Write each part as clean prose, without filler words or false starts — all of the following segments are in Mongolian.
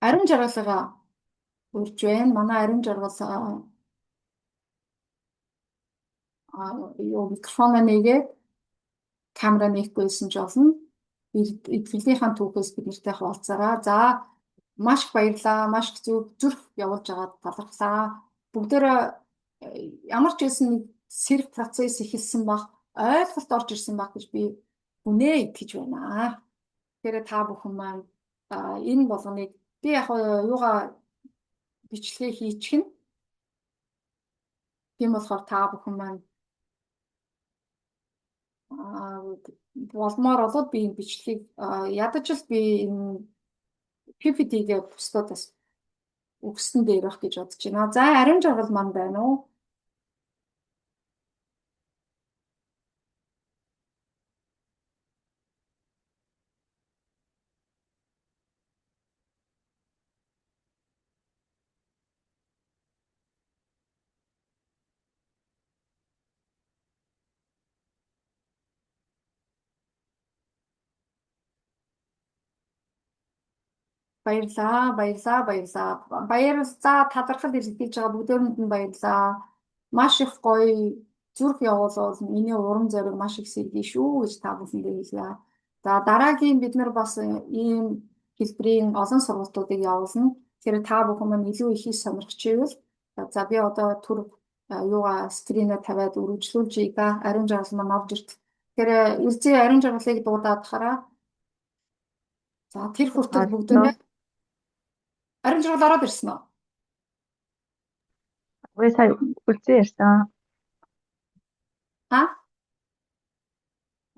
Ариун жаргалгаа урьж байна. Манай ариун жаргал юу микрофон нэгээд камера нээхгүйсэн ч болно. Эдгэлийнхаа түүхээс бид нартай хуваалцаараа. За маш их баярлалаа. Маш их зүрх явуулж байгаад талархлаа. Бүгдээрээ ямар ч байсан нэг сэрэг процесс эхэлсэн баг, ойлголт орж ирсэн баг гэж би үнэ итгэж байна. Тэгэхээр та бүхэн маань энэ болгоныг би яг юугаа бичлэгээ хийчихнэ. Тийм болохоор та бүхэн маань болмоор болоод би энэ бичлэгийг ядаж л би энэ PPT-гээ бусдаас өгсөн дээр байх гэж бодож байна. За ариун жаргал маань байна уу? Баярлаа, баярлаа, баярлаа. Баярлалаа, талархал илэрхийлж байгаа бүгдээрэнд нь баярлаа. Маш их гоё зүрх явуулвал миний урам зориг маш их сэргий шүү гэж та бүхэндээ хэлье. За дараагийн бид нар бас ийм хэлбэрийн олон сургалтуудыг явуулна. Тэгэхээр та бүхэн маань илүү их сонирхч ивэл за би одоо түр юугаа скринээр тавиад үргэлжлүүлж ийга ариун жаргал маань авч ирт. Тэгэхээр үлзий ариун жаргалыг дуудаад хараа. За тэр хүртэл бүгдээ ариун жаргал ороод ирсэн үү? Үгүй сая үлзий ярьсан.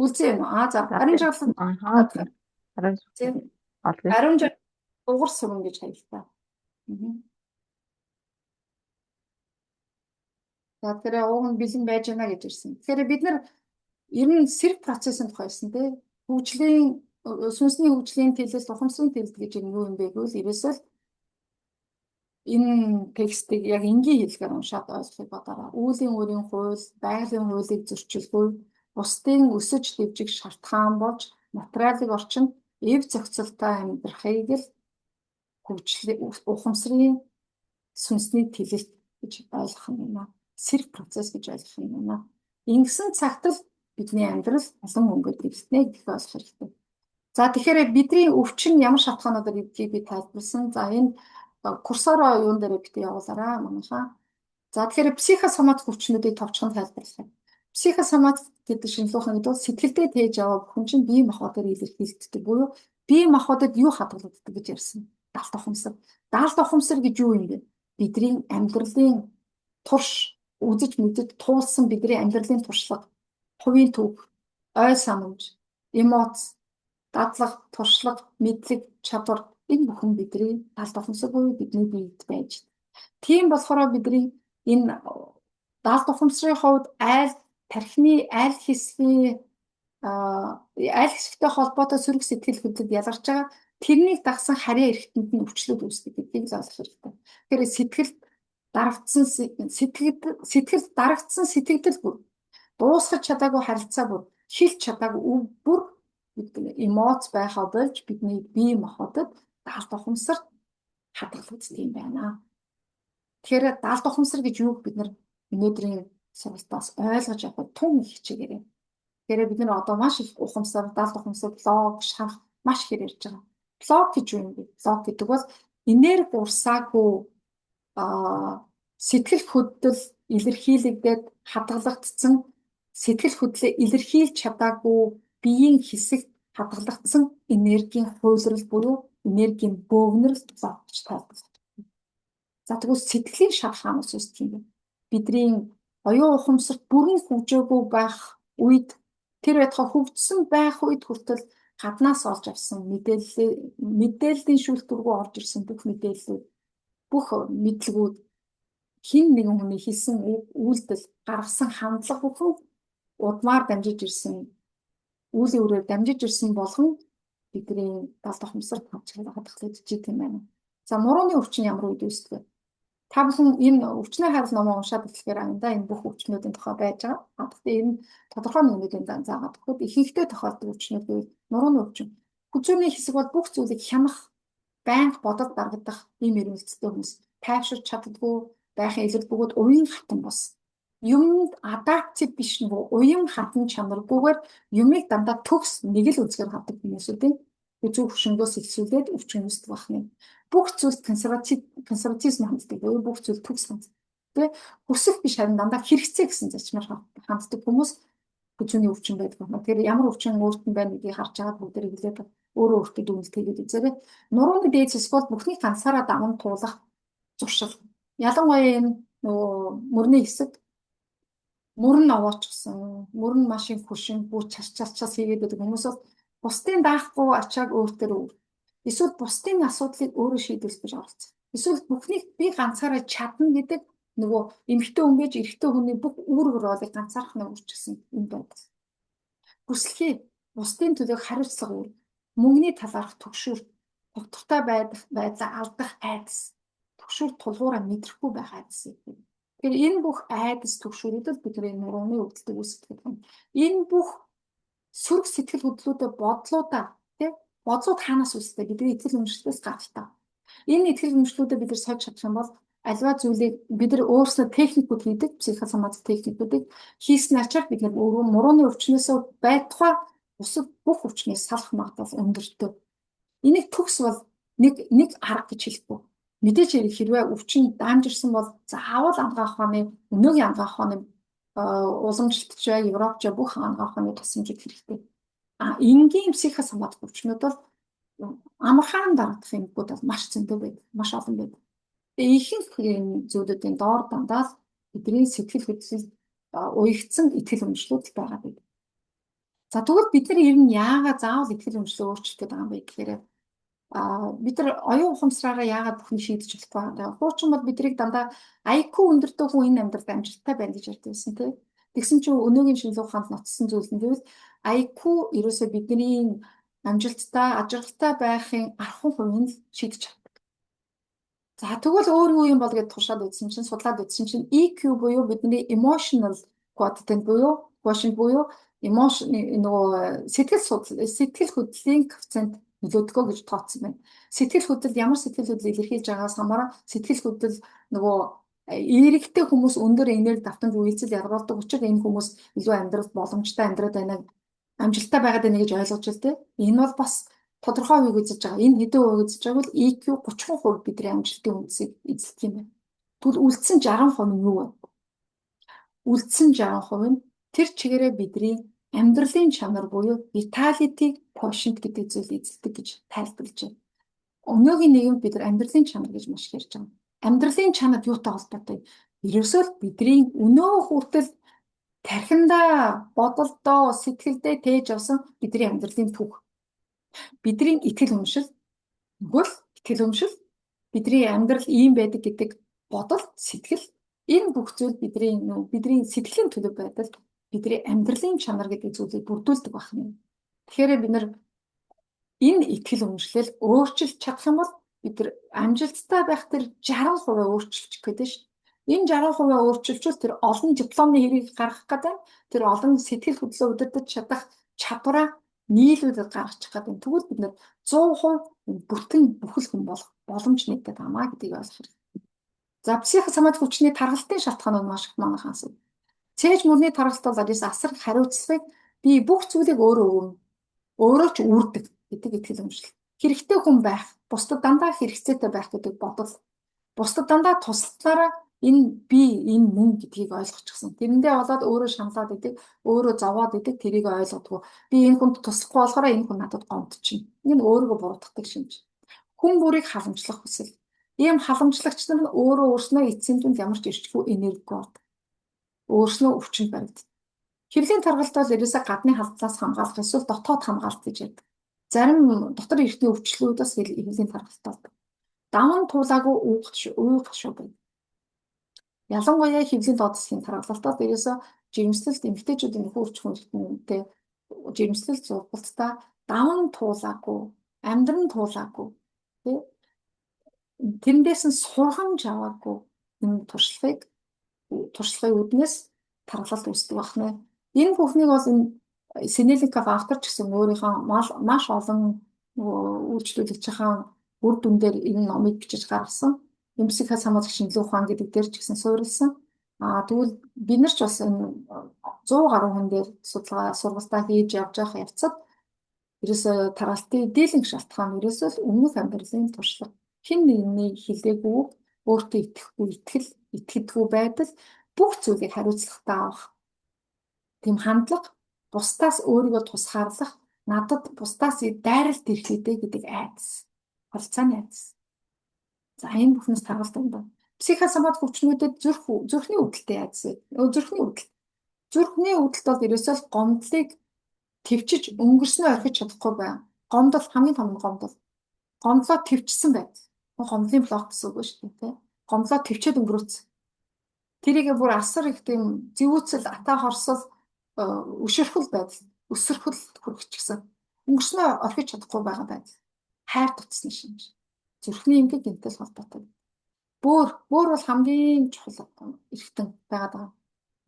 Үлзий юм уу? За ариун жаргал ариун жаргал угар сүрэн гэж хаягдтаа. За тэр ууг нь бэлэн байж байна гэж ирсэн. Тэгэхээр бид нар ер нь сэрэг процессын тухай хэлсэн тий. Хөгжлийн сүнсний хөгжлийн тэлэлт ухамсарын тэлэлт гэж юм юу юм бэ гэвэл ерөөсөө энэ текстийг яг энгийн хэлээр уншаад ойлгохыг бодороо. Үүлийн үрийн хууль, байгалийн хуулийг зөрчилгүй, бусдын өсөж дэвжих шалтгаан болж материалын орчинд эв зохицолтой амьдрахыг л хөгжлийн ухамсарын сүнсний тэлэлт гэж ойлгох юм байна. Сэрэг процесс гэж ойлгох юм байна. Ингэсэн цагт л бидний амьдрал олон өнгөд дэвснэ гэх ойлгох хэрэгтэй. За тэгэхээр бидний өвчин ямар шалтгаануудаар гэдгийг би тайлбарласан. За энэ курсороо юун дээр бит явуулаарай манайхаа. За тэгэхээр психосоматик өвчнүүдийг товчхон тайлбарлах. Психосоматик гэдэг шинжилгээ нь сэтгэлдээ тээж аваа бүхэн чинь бие махбодоор илэрхийлэгддэг. Буюу бие махбодод юу хадгалагддаг гэж ярьсан. Даалт ухамсар. Даалт ухамсар гэж юу юм бэ? Бидний амьдралын турш үзэж мэдэж туулсан бидний амьдралын туршлага, хувийн түүх, ой санамж, эмоц, дадлага, туршлага, мэдлэг, чадвар энэ бүхэн бидний даалт ухамсар буюу бидний биед байж. Тийм болохоор бидний энэ даалт ухамсарын хувьд тархины аль хэсэгтэй холбоотой сөрөг сэтгэл хөдлөлд ялгарч байгаа тэрнийг дагсан харьяа эрхтэнд нь өвчлөд үүсдэг гэдгийг л ойлгох хэрэгтэй. Тэгэхээр сэтгэл дарагдсан сэтгэл бүр дуусгах чадаагүй харилцаа бүр хэлж чадаагүй бүр эмоц байхаа болж бидний бие махбодод даалт ухамсар хадгалагддаг юм байна. Тэгэхээр даалт ухамсар гэж юуг бид нар өнөөдрийн сургалтаас ойлгож авах тун хичээгээрэй. Тэгэхээр бид нар одоо маш их ухамсар, даалт ухамсар, блог, шарх маш их ярьж байгаа. Блог гэж юу юм бэ? Блог гэдэг бол энерги урсаагүй сэтгэл хөдлөл илэрхийлэгдээд хадгалагдсан сэтгэл хөдлөлөө илэрхийлж чадаагүй биеийн хэсэгт хадгалагдсан энергийн хуйлрал буюу энергийн бөөгнөрл блог гэж тайлбарлаж байна. За тэгвэл сэтгэлийн шалхаанаас үүсдэг юм байна. Бидний оюун ухамсарт бүрэн хөгжөөгүй байх үед тэр байтугай хөгжсөн байх үед хүртэл гаднаас олж авсан мэдээллийн шүүлтүргүү орж ирсэн бүх мэдээллүүд, бүх мэдлэгүүд хин нэгэн хүний хэлсэн үйлдэл, гаргасан хандлага бүхэн удмаар дамжиж ирсэн үүлийн үрээр дамжиж ирсэн болгон бидний даалт ухамсарт хадгалагдаж идэг юм байна. За мурууны өвчин ямар үед үүсдэг вэ? Та бүхэн энэ өвчнөө хайрлах номоо уншаад эхлэхээр анда энэ бүх өвчнүүдийн тухай байж байгаа. Гэхдээ энэ тодорхой нэгэн заагаад өгөхөд ихэнхдээ тохиолддог өвчнүүд гэвэл нурууны өвчин. Хүчирхний хэсэг бол бүх зүйлийг хянах байнга бодол дарагдах ийм эрмэлзэлтэй хүмүүс тайвширч чаддгүй байхын илэр бөгөөд уян хатан бос. Юмд адаптив биш нөгөө уян хатан чанаргүйгээр юмыг дандаа төгс нэг л үзгээр хавдаг хүмүүсүүдийн үзүү хөшөндөөс ихсүүлээд өвчин үүсдэг байна. Бүх зүйлд консерватизм ханддаг. Бүх зүйл төгс ханддаг. Тэ хүсэл биш харин дандаа хэрэгцээ гэсэн зарчмаар ханддаг хүмүүс хүчний өвчин байдаг байна. Тэгэхээр ямар өвчин өөртөө байна гэдгийг харж байгаа бүгдээр хэлээд өөрөө өөртөө дүгнэлт хийгээд үзээрэй. Нурууны дээдс скол бүхний ганцаараа даван туулах зуршил. Ялангуяа энэ нөгөө мөрний хэсэг мөрөн овоочсон, мөрөн машин хөшин бүх час хийгээд байдаг хүмүүс бол бусдын даахгүй ачааг өөртөө өөр. Эсвэл бусдын асуудлыг өөрөө шийдвэрлэж гэж оролцсон. Эсвэл бүхнийг би ганцаараа чадна гэдэг нөгөө эмэгтэй хүн гэж эрэгтэй хүний бүх үүрэг ролыг ганцаархнаа үрчилсэн юм байдаг. Бүслэхий бусдын төлөө хариуцлага үүрэг, мөнгөний талаарх түгшүүр, тогтвортой байдлаа алдах айдас, түгшүүр тулгуураа мэдрэхгүй байх айдас. Тэгэхээр энэ бүх айдас түгшүүрүүдэд бидний нурууны өвдөлтөд үүсдэг юм. Энэ бүх сөрөг сэтгэл хөдлөлүүдээ бодлуудаа тий бодлууд хаанаас үүсдэг бидний итгэл үнэмшлээс гаралтай. Энэ итгэл үнэмшлүүдээ бид нар сольж чадах юм бол альва зүйлийг бид нар өөрсдөө техникүүд хийдэг психосоматик техникүүдийг хийсэн ачаар бид нар өөрөө мурууны өвчнөөс байтугай бусад бүх өвчнөөс салах магадлал өндөртэй. Энийг төгс бол нэг арга гэж хэлэхгүй. Мэдээж хэрвээ өвчин даамжирсан бол заавал ангаах ухааны өнөөгийн ангаах ухааны уламжлалтч бай, Европч бүх ангаах ухааны тусламжийг хэрэгтэй. Энгийн психосоматик өвчнүүд бол амархан дарагдах юмнууд бол маш зөндөө байдаг, маш олон байдаг. Тэгээ ихэнх зүйлүүдийн доор дандаа бидний сэтгэл хөдлөл уягдсан итгэл үнэмшлүүд байгаа байдаг. За тэгвэл бид нар ер нь яагаад заавал итгэл үнэмшлээ өөрчлөх гэдэг юм бэ гэхээр бид нар оюун ухамсараараа яагаад бүхнийг шийдэж болохгүй байгаа. Хуучин бол бидрийг дандаа IQ өндөртэй хүн энэ амьдралд амжилттай байна гэж ярьдаг байсан тийм. Тэгсэн чинь өнөөгийн шинжлэх ухаанд ноцсон зүйл нь гэвэл IQ ерөөсөө бидний амжилттай, ажралтай байхын архун хувийг шийдэж чаддаг. За тэгвэл өөр юу юм бол гэж туршаад үзсэн чинь судлаад үзсэн чинь EQ буюу бидний emotional quotient буюу quotient буюу emotion нөгөө сэтгэл хөдлөлийн коэффициент нөлөөдгөө гэж тооцсон байна. Сэтгэл хөдлөл ямар сэтгэл хөдлөл илэрхийлж байгаагаас хамааран сэтгэл хөдлөл нөгөө эрэгтэй хүмүүс өндөр энерги давтамж үйлцэл яргуулдаг учраас энэ хүмүүс илүү амьдрал боломжтой амьдраад байна, амжилттай байгаад байна гэж ойлгож байна тийм. Энэ бол бас тодорхой хувийг үзэж байгаа. Энэ хэдэн хувийг үзэж байгаа бол EQ 30% бидний амжилтын үндсийг эзэлдэг юм байна. Тэгвэл үлдсэн 60% нь юу вэ? Үлдсэн 60% нь тэр чигээрээ бидний амьдралын чанар буюу vitality quotient гэдэг зүйлийг эзэлдэг гэж тайлбарлаж байна. Өнөөгийн нийгэмд бид нар амьдралын чанар гэж маш их ярьж байгаа. Амьдралын чанар юутай холбоотой? Ерөөсөө бидний өнөө хүртэл тархиндаа, бодолдоо, сэтгэлдээ тээж авсан бидний амьдралын түүх. Бидний итгэл үнэмшил, бидний амьдрал ийм байдаг гэдэг бодол, сэтгэл, энэ бүх зүйл бидний сэтгэлийн төлөв байдал, бидний амьдралын чанар гэдэг зүйлийг бүрдүүлдэг байна. Тэгэхээр бид нар энэ итгэл үнэмшлэл өөрчилж чадах юм бол бид нар амжилттай байх тэр 60% өөрчилчих гэдэг шүү. Энэ 60% өөрчилжүүл тэр олон дипломны хэрийг гаргах гэдэг, тэр олон сэтгэл хөдлөлөө удирдах чадах чадвараа нийлүүлээд гаргачих гэдэг. Тэгвэл бид нар 100% бүтэн бүхэл хүн болох боломж нэгдэт хамаа гэдгийг ойлгох хэрэгтэй. За психосоматик хүчний тархалтын шалтгаан нь маш их манайхан асуу. Цээж мөрний тархалт бол асар хариуцлагыг би бүх зүйлийг өөрөө ч үрдэг гэдэг итгэл үнэмшил. Хэрэгтэй хүн байх, бусдад дандаа хэрэгцээтэй байх гэдэг бодол. Бусдад дандаа туслахаараа энэ мөн гэдгийг ойлгочихсон. Тэрэндээ болоод өөрөө шаналаад идэг, өөрөө зовоод идэг, тэрийг ойлгодгоо. Би энэ хүнд туслахгүй болохоор энэ хүн надад гомдчихно. Энэ өөрийгөө буруутгадаг шинж. Хүн бүрийг халамжлах хүсэл. Ийм халамжлагч нар нь өөрснөө эцсийн ямар ч ирчгүй энерги авдаг. Өөрснөө өвчнөд баригддаг. Хэвлийн таргалт бол ерөөсөө гадны халдлаас хамгаалах эсвэл дотоод хамгаалт гэж ярьдаг. Зарим дотор эртний өвчлөлүүдээс хэвлийн таргалт болдог. Даван туулаагүй уйгах шүү байна. Ялангуяа хэвлийн доод засгийн таргалалтад ерөөсөө жирэмслэлт эмэгтэйчүүдийн хөрч хүнтэй жирэмслэлт зургалтаа даван туулаагүй, амьдран туулаагүй тий тэндээс нь сургамж аваагүй энэ туршлагын үднээс таргалалт үүсдэг байна. Энэ бүхнийг бол энэ Синеликов автор ч гэсэн өөрийнхөө маш олон үйлчлүүлэгч хаан үр дүн дээр энэ номыг бичиж гаргасан. Эмсэхээс хамаалагч шинжилгээ ухаан гэдэг дээр ч гэсэн суурилсан. Тэгвэл бид нар ч бас энэ 100 гаруй хүн дээр судалгаа сургалтаа хийж явж байгаа явцад ерөөсөө таргалтын дийлэнх шалтгаан ерөөсөө л өмнөх амьдралын туршлага. Хэн нэгний хэлээгүй өөртөө итгэхгүй итгэдэггүй байдал бүх зүйлийг хариуцлагатай авах. Тийм хандлага, бусдаас өөрийгөө тусгаарлах, надад бусдаас дайралт ирэх үедээ гэдэг айдас. Харилцааны айдас. За энэ бүхнээс таргалдаг байна. Психосоматик өвчнүүдэд зүрхний өвдөлттэй айдас байдаг. Зүрхний өвдөлт бол ерөөсөө л гомдлыг төвчж өнгөрснөө орхиж чадахгүй байна. Гомдол хамгийн том нь гомдол. Гомдлоо төвчсөн байдаг. Гомдлын блок гэсэн үг шүү дээ. Гомдлоо төвчээд өнгөрөөц. Тэрийгээ бүр асар их тийм зэвүүцэл, атаа хорсол, өшөрхөл байдал, өсөрхөл хүрэх гэсэн. Өнгөрснөө орхиж чадахгүй байгаа байдал. Хайр тутасны шинж. Зүрхний эмгэг гэнтэл холбоотой. Бөөр бол хамгийн чухал эрхтэн байгаад байгаа.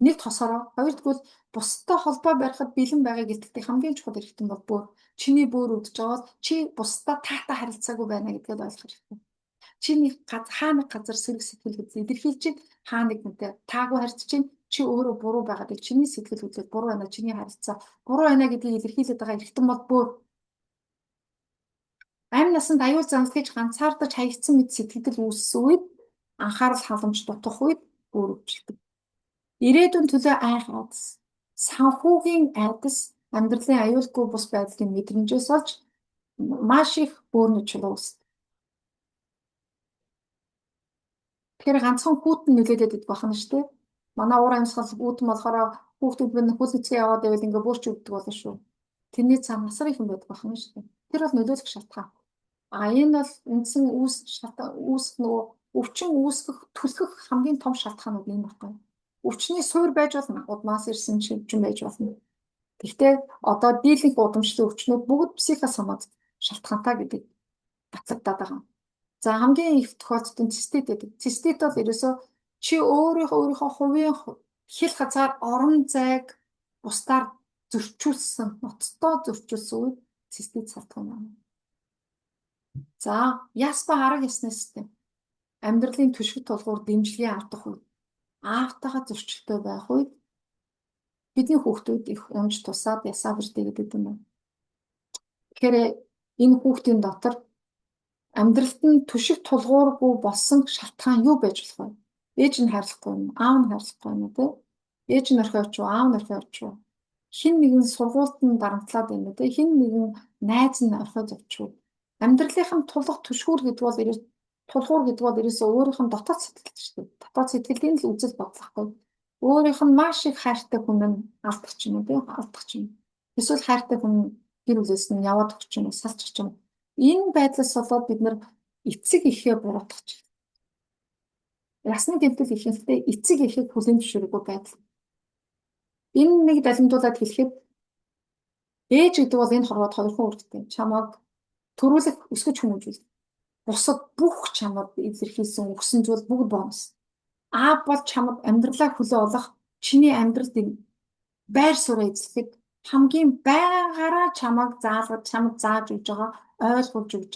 Нэг тосороо, хоёрдугаар бусдад холбоо барихад бэлэн байгаа гэдэгт хамгийн чухал эрхтэн бол бөөр. Чиний бөөр өвдөж байгаа чи бусдад таатай харилцаагүй байна гэдгийг ойлгох хэрэгтэй. Чиний хаа нэг газар сэрэг сэтгэл хөдлөл илэрхийлж чинь хаа нэг үнтэй таагүй харьцаж чинь чи өөрөө буруу байгаадыг чиний сэтгэл хөдлөл буруу байна, чиний харилцаа буруу байна гэдгийг илэрхийлээд байгаа эрхтэн бол бөөр. Амь насанд аюул занал гэж ганцаардаж хаягдсан мэт сэтгэл үүссэн үед анхаарал халамж дутах үед бөөр өвчлөдөг. Ирээдүйн төлөө айх айдас, санхүүгийн айдас, амьдралын аюулгүй бус байдлын мэдрэмжээс олж маш их бөөрийн чулуу үүсдэг. Тэгэхээр ганцхан хүүтэн нөлөөлөд идэх бахна шүү дээ. Манай уур амьсгал хүүтэн болохоор хүүхдүүд бид хөл эцгээ яваад байвал ингээ бөөрч өвддөг болно шүү. Тэрний цаана асар их юм байдаг бахна шүү дээ. Тэр бол нөлөөлөх шалтгаан. Энэ бол үндсэн үүсэх нөгөө өвчин үүсгэх, түлхэх хамгийн том шалтгаанууд энэ багтана. Өвчний суур байж болно, удмаас ирсэн шивжин байж болно. Гэхдээ одоо дийлэнх удамшлын өвчнүүд бүгд психосоматик шалтгаантай гэдэг батлагдаад байгаа. За хамгийн их тохиолдолд нь цистит гэдэг. Цистит бол ерөөсөө чи өөрийнхөө хувийн хэл хязгаар орон зайг бусдаар зөрчүүлсэн, ноцтой зөрчүүлсэн үед цистит салтган байна. За яспа арга ясны систем. Амьдралын түшигт тулгуур дэмжлэгээ авах үед аавтайгаа зөрчилтэй байх үед бидний хүүхдүүд их унж тусаад ясаавэртэй гэдэг юм байна. Тэгэхээр энэ хүүхдийн дотор амьдралд нь түшиг тулгуургүй болсон шалтгаан юу байж болох вэ? Ээж нь хайрлахгүй юм, аав нь хайрлахгүй юм уу те? Ээж нь орхиоч уу, аав нь орхиоч уу? Хин нэгэн сургуульд нь дарамтлаад байна уу те? Хин нэгэн найз нь орхиод явчих уу? Амьдралынхын тулах түшгүүр гэдэг бол ерөөсөө өөрийнх нь дотоод сэтгэл шүү дээ. Дотоод сэтгэлийн л үзэл бодлохгүй. Өөрийнх нь маш их хайртай хүн нь алдах ч юм уу те? Алдах ч юм. Эсвэл хайртай хүн гэр бүлээс нь яваад өгч юм уу, салчих ч юм уу. Энэ байдлаас болоод бид нар эцэг эхээ буруутгах чинь. Ясны гэмтэл ихэнхдээ эцэг эхийг хүлээн зөвшөөрөхгүй байдал. Энэ нэг далимдуулаад хэлэхэд ээж гэдэг бол энэ хорвоод хоёрхан үрдтэй. Чамайг төрүүлэх, өсгөж хүмүүжүүл. Бусад бүх чамд илэрхийлсэн өгсөн зүйл бүгд бонус. Аав бол чамд амьдралаа хүлээн олох, чиний амьдралд байр суурь эзлэхэд хамгийн байгаараа чамд зааж өгж байгаа, ойлгуулж өгж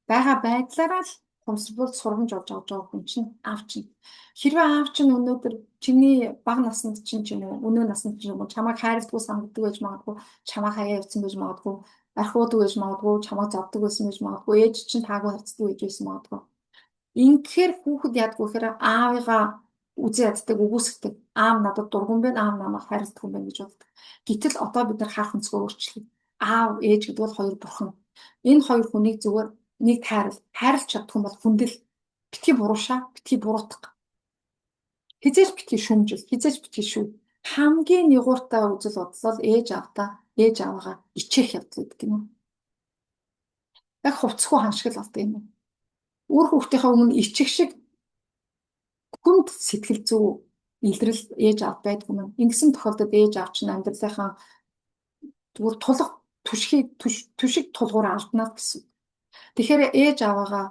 байгаа байдлаараа л хумсруулж сургамж олж авч байгаа хүн чинь аав чинь. Хэрвээ аав чинь өнөөдөр чиний бага наснд чинь ч юм уу, өнөө наснд чинь юм уу чамайг хайрладаг санддаг байж магадгүй, чамайг хаяа явцсан байж магадгүй, архиудаг байж магадгүй, чамайг зовдөг байсан байж магадгүй, ээж чинь таагүй харцдаг байж байсан магадгүй. Инхээр хүүхэд ядгүй гэхээр аавыгаа үзээ яддаг, үгүйсгдэг. Аав надад дургуун байна, аав намайг хайрладаг юм байна гэж боддог. Гэтэл одоо бид нар хаах өнцгөө өөрчлөе. Аав, ээж гэдэг бол хоёр бурхан. Энэ хоёр хүнийг зүгээр нэг хайрлах чаддаг хүн бол хүндэл. Битгий буруушаа, битгий буруутах. Хизээж битгий шүмжил, хизээж битгий шүү. Хамгийн нэгууртай үзэл бодлол ээж аваагаа ичээх явдал гэдэг юм. Яг хувцсгүй ханшгил болдог юм. Үр хүүхдийнхээ өмнө ичих шиг хүнд сэтгэл зүй илрэл ээж аав байдгүй юм. Ингэсэн тохиолдолд ээж аав чинь амьдралынхаа зүгээр тулах түшиг тулгуур алднаа гэсэн. Тэгэхээр ээж аваагаа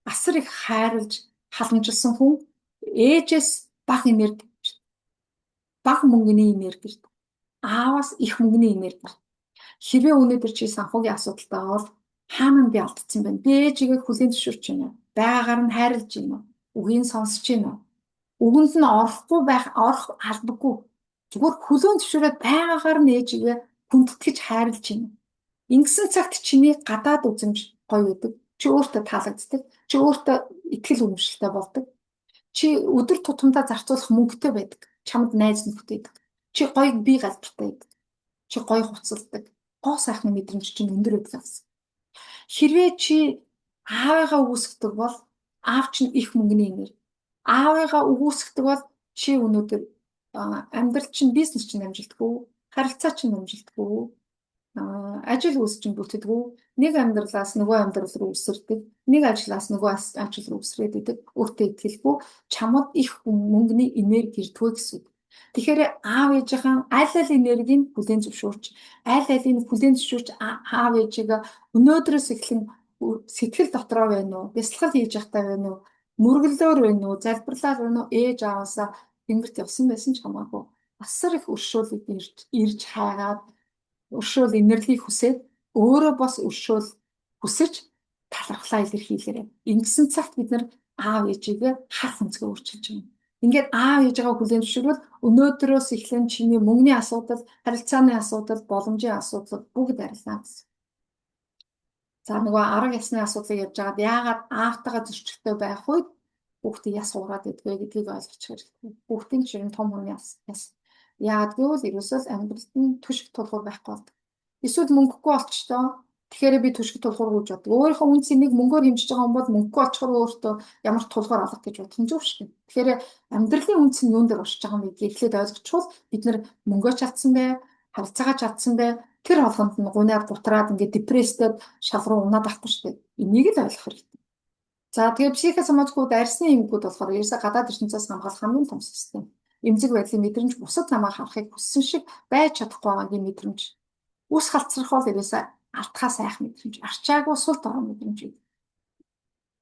асар их хайрлж халамжилсан хүн ээжээс бага энерги, бага мөнгөний энерги, ааваас их мөнгөний энерги. Хэрвээ өнөөдөр чи санхүүгийн асуудалтай бол Хаана нь би алдсан байна? Би ээжигээ хүлээн зөвшөөрч байна уу? Байгаагаар нь хайрлаж байна уу? Үгийг сонсож байна уу? Үгэнд нь орохгүй байх, орох албагүй. Зүгээр хүлээн зөвшөөрөөд байгаагаар нь ээжигээ хүндэтгэж хайрлаж байна. Ингэсэн цагт чиний гадаад үзэмж гоё байдаг. Чи өөртөө таалагддаг. Чи өөртөө итгэл үнэмшилтэй болдог. Чи өдөр тутамдаа зарцуулах мөнгөтэй байдаг. Чамд найз нөхдөд байдаг. Чи гоё бие галбартай байдаг. Чи гоё хуцалдаг. Гоо сайхны мэдрэмж чинь өндөр байдаг гэсэн. Хэрвээ чи аавыгаа үгүйсгдэг бол аав чинь их мөнгөний нэр. Аавыгаа үгүйсгдэг бол чи өнөөдөр амьдрал чинь бизнес чинь амжилтгүй, харилцаа чинь амжилтгүй, ажил үйлс чинь бүтдэггүй. Нэг амьдралаас нөгөө амьдрал руу өсөрдөг, нэг ажлаас нөгөө ажил руу өсрээд идэг. Өөртөө итгэлгүй, чамд их мөнгөний энерги ирдэггүй гэсэн. Тэгэхээр аав ээжийнхэн аль аль энергийг бүлээн зөвшөөрч, аль алийг бүлээн зөвшөөрч аав ээжигээ өнөөдрөөс эхлэн сэтгэл дотроо байна уу, бясалгал хийж явахтай байна уу, мөргөлөөр байна уу, залбирлаар байна уу, ээж аваасаа тэнгэрт явсан байсан ч хамаагүй. Асар их өршөөлөд ирж хайгаад, өршөөл энергийг хүсээд, өөрөө бас өршөөл хүсэж талархлаа илэрхийлээрэй. Ингэсэн цагт бид нар аав ээжигээ харах өнцгөө өөрчилж байна. Ингээд аав ээжигээ хүлээн зөвшөөрвөл өнөөдрөөс эхлэн чиний мөнгөний асуудал, харилцааны асуудал, боломжийн асуудал бүгд арилнаа гэсэн. За нөгөө арга ясны асуудлыг явж байгаад яагаад аавтайгаа зөрчилтэй байх үед хүүхдээ яс ураад идвэ гэдгийг ойлгох хэрэгтэй. Хүүхдийн жишээ нь том хүний яс. Яагаад гэвэл ерөөсөө амьдралд нь түшиг тулгуур байхгүй болдог. Эсвэл мөнгөгүй болчихдоо. Тэгэхээр би түшиг тулгуур гэж боддог. Өөрийнхөө үн цэнийг мөнгөөр хэмжиж байгаа юм бол мөнгөгүй очихоор өөртөө ямар ч тулгуур алга гэж бодох нь зөв шүү дээ. Тэгэхээр амьдралын үн цэн юун дээр оршиж байгаа юм гэдгийг эхлээд ойлгочихвол бид нар мөнгөө чадсан бай, харилцаагаа чадсан бай. Тэр болгонд нь гунаар гутраад ингээд депресстэд шалруу унаад авахгүй шүү дээ. Энийг л ойлгох хэрэгтэй. За тэгээ психосоматикууд арьсны эмгэгүүд болохоор ерөөсө гадаад ертөнцөөс хамгаалах хамгийн том систем. Эмзэг байдлын мэдрэмж бусад намайг харахыг хүссэн шиг байж чадахгүй байгаагийн мэдрэмж. Үс халцрах бол ерөөсө алтхаа сайх мэдрэмж, арчаагүй сул дорой мэдрэмж.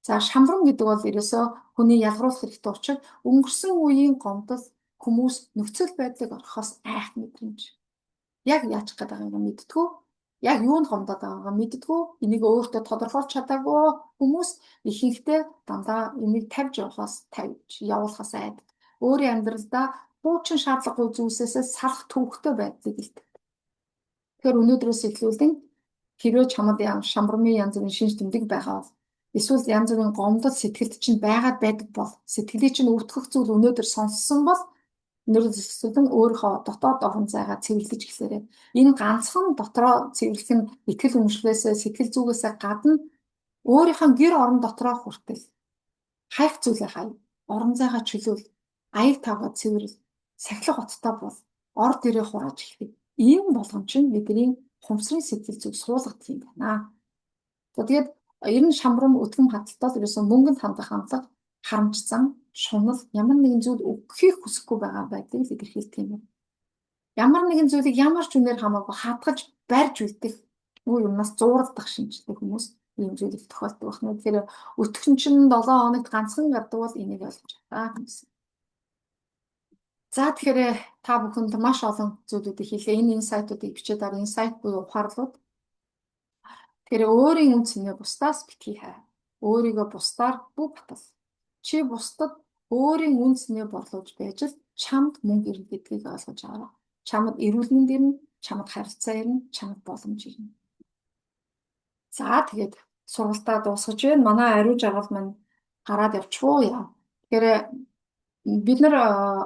За шамрам гэдэг бол ерөөсө хүний ялгаруулах хэрэгтэй учир өнгөрсөн үеийн гомдол хүмүүс нөхцөл байдлыг орхихоос айх мэдрэмж. Яг яачих гээд байгаагаа мэдтгүү, яг юунд гомдоод байгаагаа мэдтгүү, энийг өөртөө тодорхойлж чадаагүй хүмүүс ихэнхдээ дандаа энийг тавьж явуулахаас айдаг. Өөрийн амьдралдаа хуучин шаардлагагүй зүйлсээс салах төвөгтэй байдлыг илтгэдэг. Тэгэхээр өнөөдрөөс эхлүүлэн хэрвээ чамд шамрамын янз бүрийн шинж тэмдэг байгаа бол эсвэл янз бүрийн гомдол сэтгэлд чинь байгаад байдаг бол сэтгэлийг чинь өвтгөх зүйл өнөөдөр сонссон бол нэрэлсэлэн өөрийнхөө дотоод орон зайгаа цэвэрлэж эхлээрэй. Энэ ганцхан дотроо цэвэрлэх нь итгэл үнэмшлээсээ сэтгэл зүгээсээ гадна өөрийнхөө гэр орон дотроо хүртэл хайх зүйлээ хай. Орон зайгаа чөлөөл, аяг тавгаа цэвэрл, сахилга хоттой бол ор дээрээ хурааж эхлэв. Ийм болгоом чинь бидний хумсрын сэтгэл зүг суулгах юм байна. Тэгээд ер нь шамрам өтгөн хаталтал ерөөсөн мөнгөнд хандах хандлага, харамч зам, шунал ямар нэгэн зүйл өгөхийг хүсэхгүй байгаа байдлыг илэрхийлдэг юм. Ямар нэгэн зүйлийг ямар ч үнээр хамаагүй хадгалж барьж үлдэх нүү юмнаас зууралдах шинжтэй хүмүүс ийм зүйлийг тохиолдог байна. Тэгэхээр өтгөн чинь 7 хоногт ганцхан гардаг бол энийг ойлгож байгаа гэсэн. За тэгэхээр та бүхэнд маш олон зүйлүүдийг хэлээ. Энэ инсайтуудыг бичээд ар инсайт буюу ухаарлууд. Тэгэхээр өөрийн үн цэнээ бусдаас битгий хай. Өөрийгөө бусдаар бүх батал. Чи бусдад өөрийн үн цэнээ борлуулж байж л чамд мөнгө ирнэ гэдгийг ойлгож аваа. Чамд эрүүл мэнд ирнэ, чамд харилцаа ирнэ, чамд боломж ирнэ. За тэгээд сургалтаа дуусгаж байна. Манай ариун жаргал маань гараад явчихвуу яа. Тэгэхээр бид нар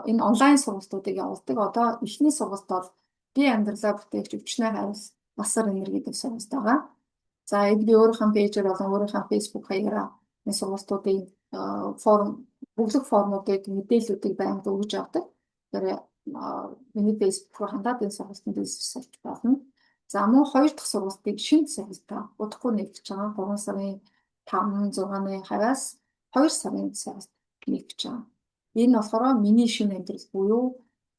энэ онлайн сургалтуудыг явуулдаг. Одоо эхний сургалт бол би амьдралаа бүтээгч өвчнөө хариус насар энерги гэдэг сургалт байгаа. За энд би өөрийнхөө пэйжээр болон өөрийнхөө фейсбુક хаягаараа энэ сургалтуудын форм бүглэг формуудыг мэдээллүүдийг байнга өгж авдаг. Тэгэхээр миний фейсбુક руу хандаад энэ сургалтанд хэлсэлж болно. За мөн 2 дахь сургалтыг шинэ сургалтаа удахгүй нэгдэж байгаа. 3 сарын 5, 6-ны хавьяас 2 сарын сургалт нэгдэж байгаа. Энэ болохоор миний шинэ амьдрал буюу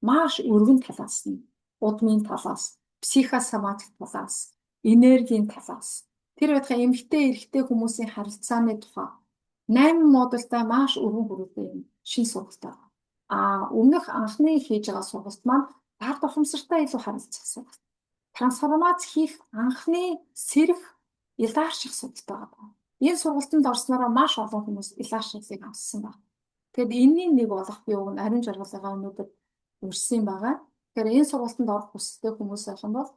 маш өргөн талаас нь, удмын талаас, психосоматик талаас, энергийн талаас, тэр байтугай эмэгтэй эрэгтэй хүмүүсийн харилцааны тухай 8 модультай маш өргөн хүрээтэй юм шинэ сургалт байна. Өмнөх анхны хийж байгаа сургалт маань дард ухамсартай илүү харилцах сургалт. Трансформац хийх анхны сэрэх илаарших судалтай байгаа. Энэ сургалтанд орсноор маш олон хүмүүс илааршихыг авсан байна. Тэгэд энэний нэг болох би уг нь ариун жаргалыгаа өнөөдөр өрсөн байгаа. Тэгэхээр энэ сургалтанд орох хүсэлтэй хүмүүс байх юм бол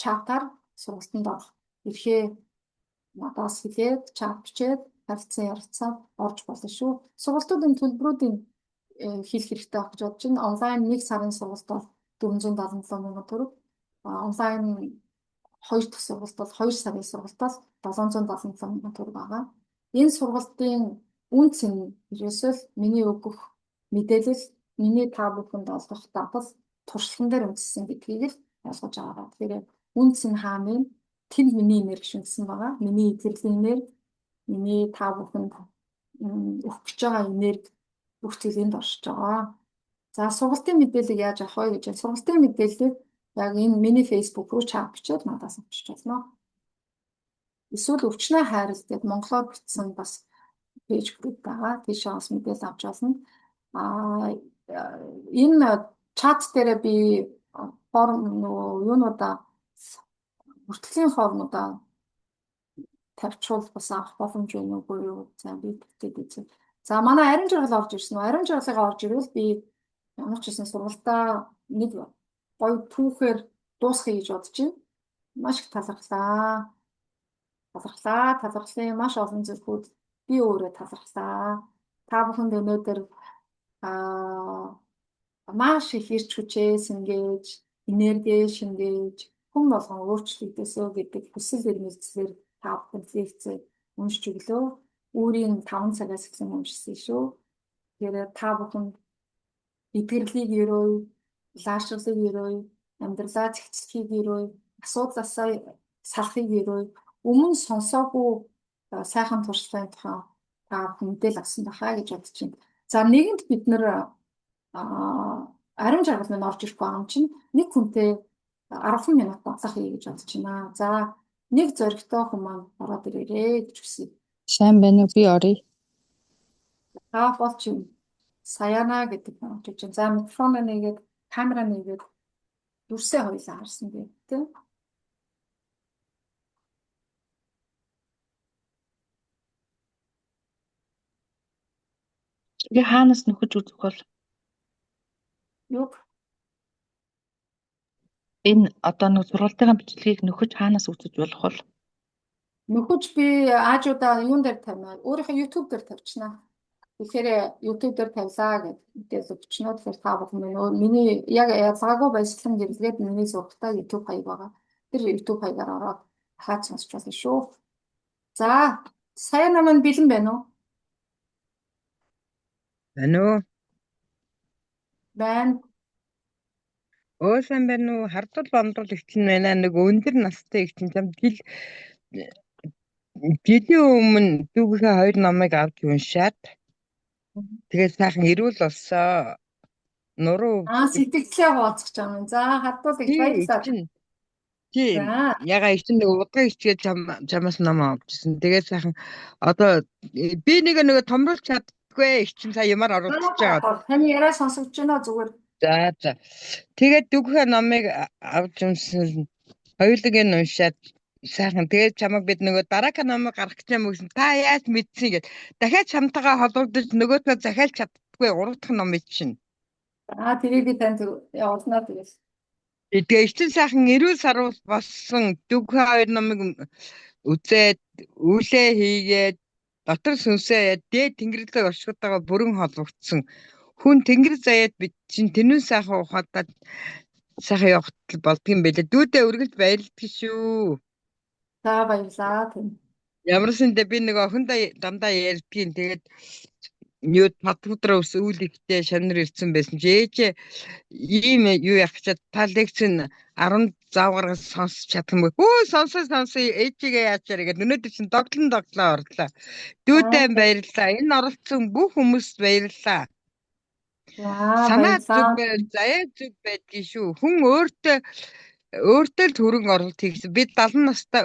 чатаар сургалтанд орох эрхээ надаас хэлээд чат бичээд харилцан ярилцаад орж болно шүү. Сургалтуудын төлбөрүүдийн хийх хэрэгтэй байх гэж бодож байна. Онлайн 1 сарын сургалт бол 477 мянган төгрөг. Онлайн 2 дахь сургалт бол 2 сарын сургалт бол 777 мянган төгрөг байгаа. Энэ сургалтын үнц нь ерөөсөө миний өгөх мэдээлэл, миний та бүхэнд олгох давтал туршлаган дээр үндэссэн гэдгийг л ойлгож аваа. Тэгэхээр үнц нь хаана вэ? Тэнд миний энерги шүнсэн байгаа. Миний эзэрлийн энерги, миний та бүхэнд өгөх гэж байгаа энерги бүх зүйл энд оршиж байгаа. За сургалтын мэдээллийг яаж авах вэ гэж байна. Сургалтын мэдээллийг яг энэ миний Facebook руу чат бичээд надаас авчиж болно. Эсвэл өвчнөө хайрал гэдэг монголоор бичсэн бас пэйж групп байгаа. Тийшээ бас мэдээлэл авч болно. Энэ чат дээр би форм юунуудаа бүртгэлийн формудаа тавьчвал бас авах боломж байна уу юу? За би тэгтээд үзье. За манай ариун жаргал орж ирсэн. Ариун жаргалыгаа орж ирвэл би ямар ч гэсэн сургалтаа нэг гоё түүхээр дуусгая гэж бодож байна. Маш их талархлаа. Талархлын маш олон зүйлүүд би өөрөө талархлаа. Та бүхэнд өнөөдөр маш их ирч хүчээ шингээж, энерги шингээж, хүн болгон өөрчлөгдөөсөө гэдэг хүсэл эрмэлзлээр та бүхэнд лекцээ уншиж өглөө. Өөрийн 5 цагаас эхлэн уншсан шүү. Тэгэхээр та бүхэнд эдгэрлийг өрөөй, лаашралыг өрөөй, амьдралаа зэгцлэхийг өрөөй, асуудлаасаа салахыг өрөөй. Өмнө сонсоогүй сайхан туршлагын тухай та бүхэн мэдээлэл авсан бахаа гэж бодож байна. За нэгэнт бид нэр ариун жаргал минь орж ирэх байгаа юм чинь нэг хүнтэй 10 минут бодлого хий гэж бодож байна. За нэг зоригтой хүн маань ороод ирээрээ гэж хүсье. Сайн байна уу? Би оръё. Болж юм. Саяна гэдэг нь орж иж байна. За микрофон нэгээд, камера нэгээд дүрсээ хоёлаа харсан би тийм. Би хаанаас нөхөж үзэх бол Юу энэ одоо нэг сургалтын бичлэгийг нөхөж хаанаас үзэж болох бол нөхөж би аажуудаа юун дээр тавина? Өөрийнхөө YouTube дээр тавьчихна. Тэгэхээр YouTube дээр тавилаа гэж мэдээлэл өгчнөө. Тэгэхээр та бүхэн миний яг ялгаагүй баясгалан гэрлгээд миний зургатаа YouTube хаяг байгаа. Тэр YouTube хаягаар ороод хаач сонсч болно шүү. За, сайн намайг бэлэн байна уу? Байна уу? Байна. Сайн байна уу? Хардвал бомдрол ихчин байна. Нэг өндөр настай ихчин чам жилийн өмнө дүүгийнхээ 2 номыг авч уншаад тэгээд сайхан эрүүл болсоо. Нуруу Сэтгэлээ хооцох юм. За, хардвал их баярлалаа. Тийм. Ягаа ихчин нэг удаа ичгээд чамаас ном авчихсан. Тэгээд сайхан одоо би нэг томруулж чаддгүй ихчин сая ямар оруулж байгаа. Таны яриа сонсогдож байна зүгээр. За. Тэгээд дүүгийнхээ номыг авч уншсан. Хоёулыг нь уншаад сайхан тэгээд чамаг бид дараагийн номыг гаргах гэж юм гэсэн. Та яаж мэдсэн гэд. Дахиад чамтайгаа холбогдож нөгөөдгөө захиалж чаддаггүй 3 дахь ном чинь. Тэрийг би танд явуулнаа тэгээс. Тэгээ ихтэй сайхан эрүүл сарвал болсон дүүгийнхээ 2 номыг үзээд үүлээ хийгээд дотор сүнсээ дээд тэнгэрlээ оршихтойгоо бүрэн холбогдсон. Хүн тэнгэр заяад бид чинь тэнүүн сайхан ухаадаад сайхан явах болдгийм байлээ. Дүүдээ үргэлж баярлалдаг шүү. За баярлаа. Ямарсан дэ би нэг охиндоо дандаа ярьдгийн. Тэгээд юу татвараа ус үйл ихтэй шанар ирсэн байсан чи ээжээ ийм юу яах гэж та лекцэн 10 зав гаргаж сонсч чадах юм бэ? Сонсоо ээжигээ яачаар гэдэг. Өнөөдөр чинь доглоо орлоо. Дүүдээ баярлалаа. Энэ оролцсон бүх хүмүүст баярлалаа. Санаа зүг байл, заяа зүг байдгийн шүү. Хүн өөртөө л төрөн оролт хийсэн. Би 70 настай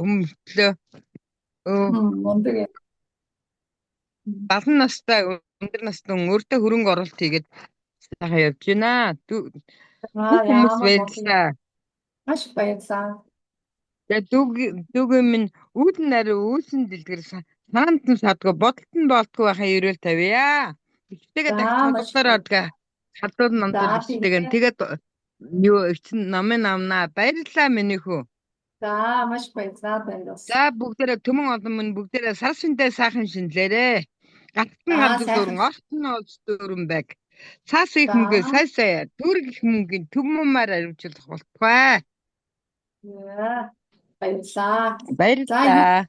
өмнөлөө 70 настай өндөр настай өөртөө хөрөнгө оруулалт хийгээд сайхан явж байна. Бүх хүмүүс баярлалаа. Маш баярлалаа. Дүүгээ минь үүдэн нарийн үүсэн дэлгэр санаанд нь садгүй бодолт нь болтгүй байхаа ерөөл тавья. Бичтэйгээ дахиж За маш толгодоор гоё. ордгаа. Хадууд мандууд За бичтэйгээ. тийм. Тэгээд юу эцэн намын амнаа баярлалаа миний хүү. За маш баярлалаа танд бас. За бүгдээрээ төмөн олон минь бүгдээрээ сар шиндээ сайхан шинлээрээ. Гатхан За ганц сайхан. дөрөн орт нь олж дөрөн байг. Цаас их За. мөнгө сайсаа дүүрэг их мөнгөний төмөмөр аривчлах болтугай. Яа. Баярлалаа. Баярлалаа.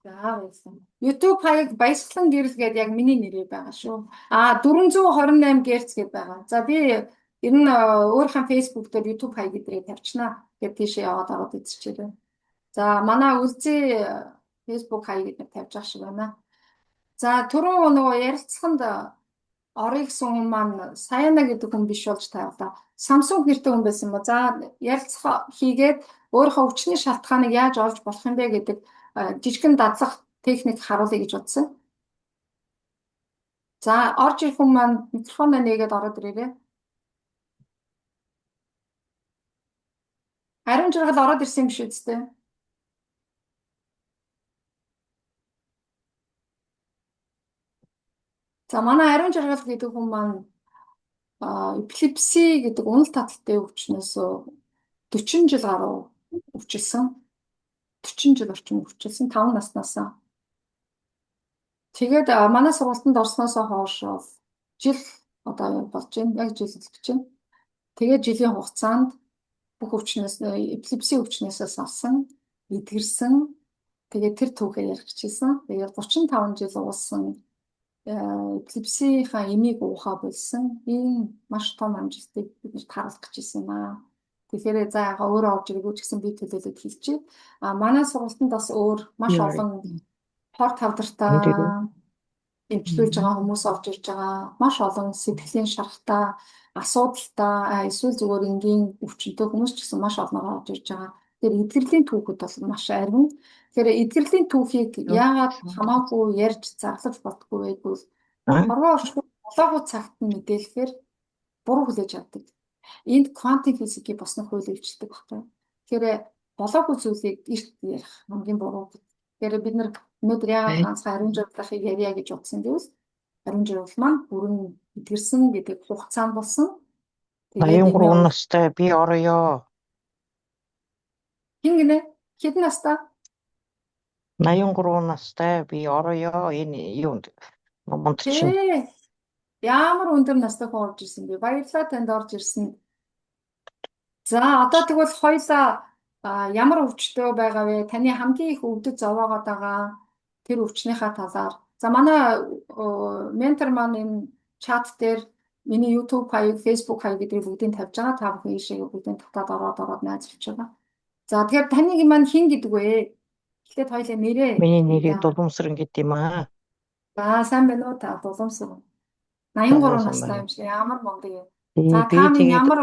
За баярлалаа. YouTube хаяг баясгалан гэрэл гэдэг яг миний нэрээ байгаа шүү. 428 Гц гэдэг байгаа. За би ер нь өөрийнхөө Facebook дээр YouTube хаяг дээр тавьчихнаа. Тэгээд тийшээ яваад ороод үзчихээрэй. За манай үлзий Facebook хаяг дээр тавьж ах шиг байна. За түрүү нөгөө ярилцлаганд орё гэсэн хүн маань Саяна гэдэг хүн биш болж таарла. Samsung нэртэй хүн байсан ба. За ярилцлага хийгээд өөрийнхөө хүчний шалтгааныг яаж олж болох юм бэ гэдэг жижигхэн дадлах техник харуулъя гэж бодсон. За орж ирэх хүн маань микрофоноо нээгээд ороод ирээрэй. Ариун жаргал ороод ирсэн юм биш үсттэй. За манай ариун жаргал гэдэг хүн маань эпилепси гэдэг унал таталтай өвчнөөс 40 жил гаруй өвчлсөн. 40 жил орчим өвчлсөн 5 наснаасаа. Тэгээд манай сургалтанд орсноос хойш жил одоо болж байна. Яг жил гэж байна. Тэгээд жилийн хугацаанд бүх өвчнөөс эпилепси өвчнөөсөө салсан, эдгэрсэн. Тэгээд тэр түүхээ ярих гэжсэн. Тэгээд 35 жил уусан эпилепсийнхаа эмийг уухаа болсон. Ийм маш том амжилтыг бид нэр таруулах гэжсэн юм аа. Тэгэхээр за яга өөрөө авч ирээгүй ч гэсэн би төлөөлөд хэлчихье. Манай сургалтанд бас өөр маш олон хор тавдартай эмчлүүлж байгаа хүмүүс орж ирж байгаа. Маш олон сэтгэлийн шарахтай, асуудалтай, эсвэл зүгээр энгийн өвчнөд хүмүүс ч гэсэн маш олон орж ирж байгаа. Тэгэхээр эдгэрлийн түүхүүд бол маш арвин. Тэгэхээр эдгэрлийн түүхийг яагаад хамаагүй ярьж зарлаж болтгүй вэ гэвэл хорвоо оршгүй болоогүй цагт нь мэдээлэхээр буруу хүлээж авдаг. Энд квантын физикийг боснох хууль өвчлөдөг багтаа. Тэгэхээр болоогүй зүйлийг эрт ярих хамгийн буруу. Тэгэхээр бид нар өнөөдөр яагаад ганцхан ариун жаргалыг ярья гэж утсан гэвэл ариун жаргал маань бүрэн эдгэрсэн гэдэг хугацаанд болсон. 83 настай би орё. Хин гинэ? Хэдэн настай? 83 настай би орё. Энэ юунд номонд чинь. Ямар өндөр настай хүн орж ирсэн бэ? Баярлалаа танд орж ирсэн. За одоо тэгвэл хоёлаа ямар өвчтөй байгаа вэ? Таны хамгийн их өвдөж зовоогоод байгаа тэр өвчнийхаа талаар. За манай ментор маань энэ чат дээр миний YouTube хаяг, Facebook хаяг гэдгийг бүгдийг тавьж байгаа. Та бүхэн ийшээ бүгдийг татаад ороод найзалж байгаа. За тэгэхээр таныг маань хэн гэдэг вэ? Эхлээд хоёлаа нэрээ. Миний нэрийг Дулумсран гэдэг юм аа. За сайн байна уу та Дулумсран? 83 настай юм шиг ямар мундаг юм. За та минь ямар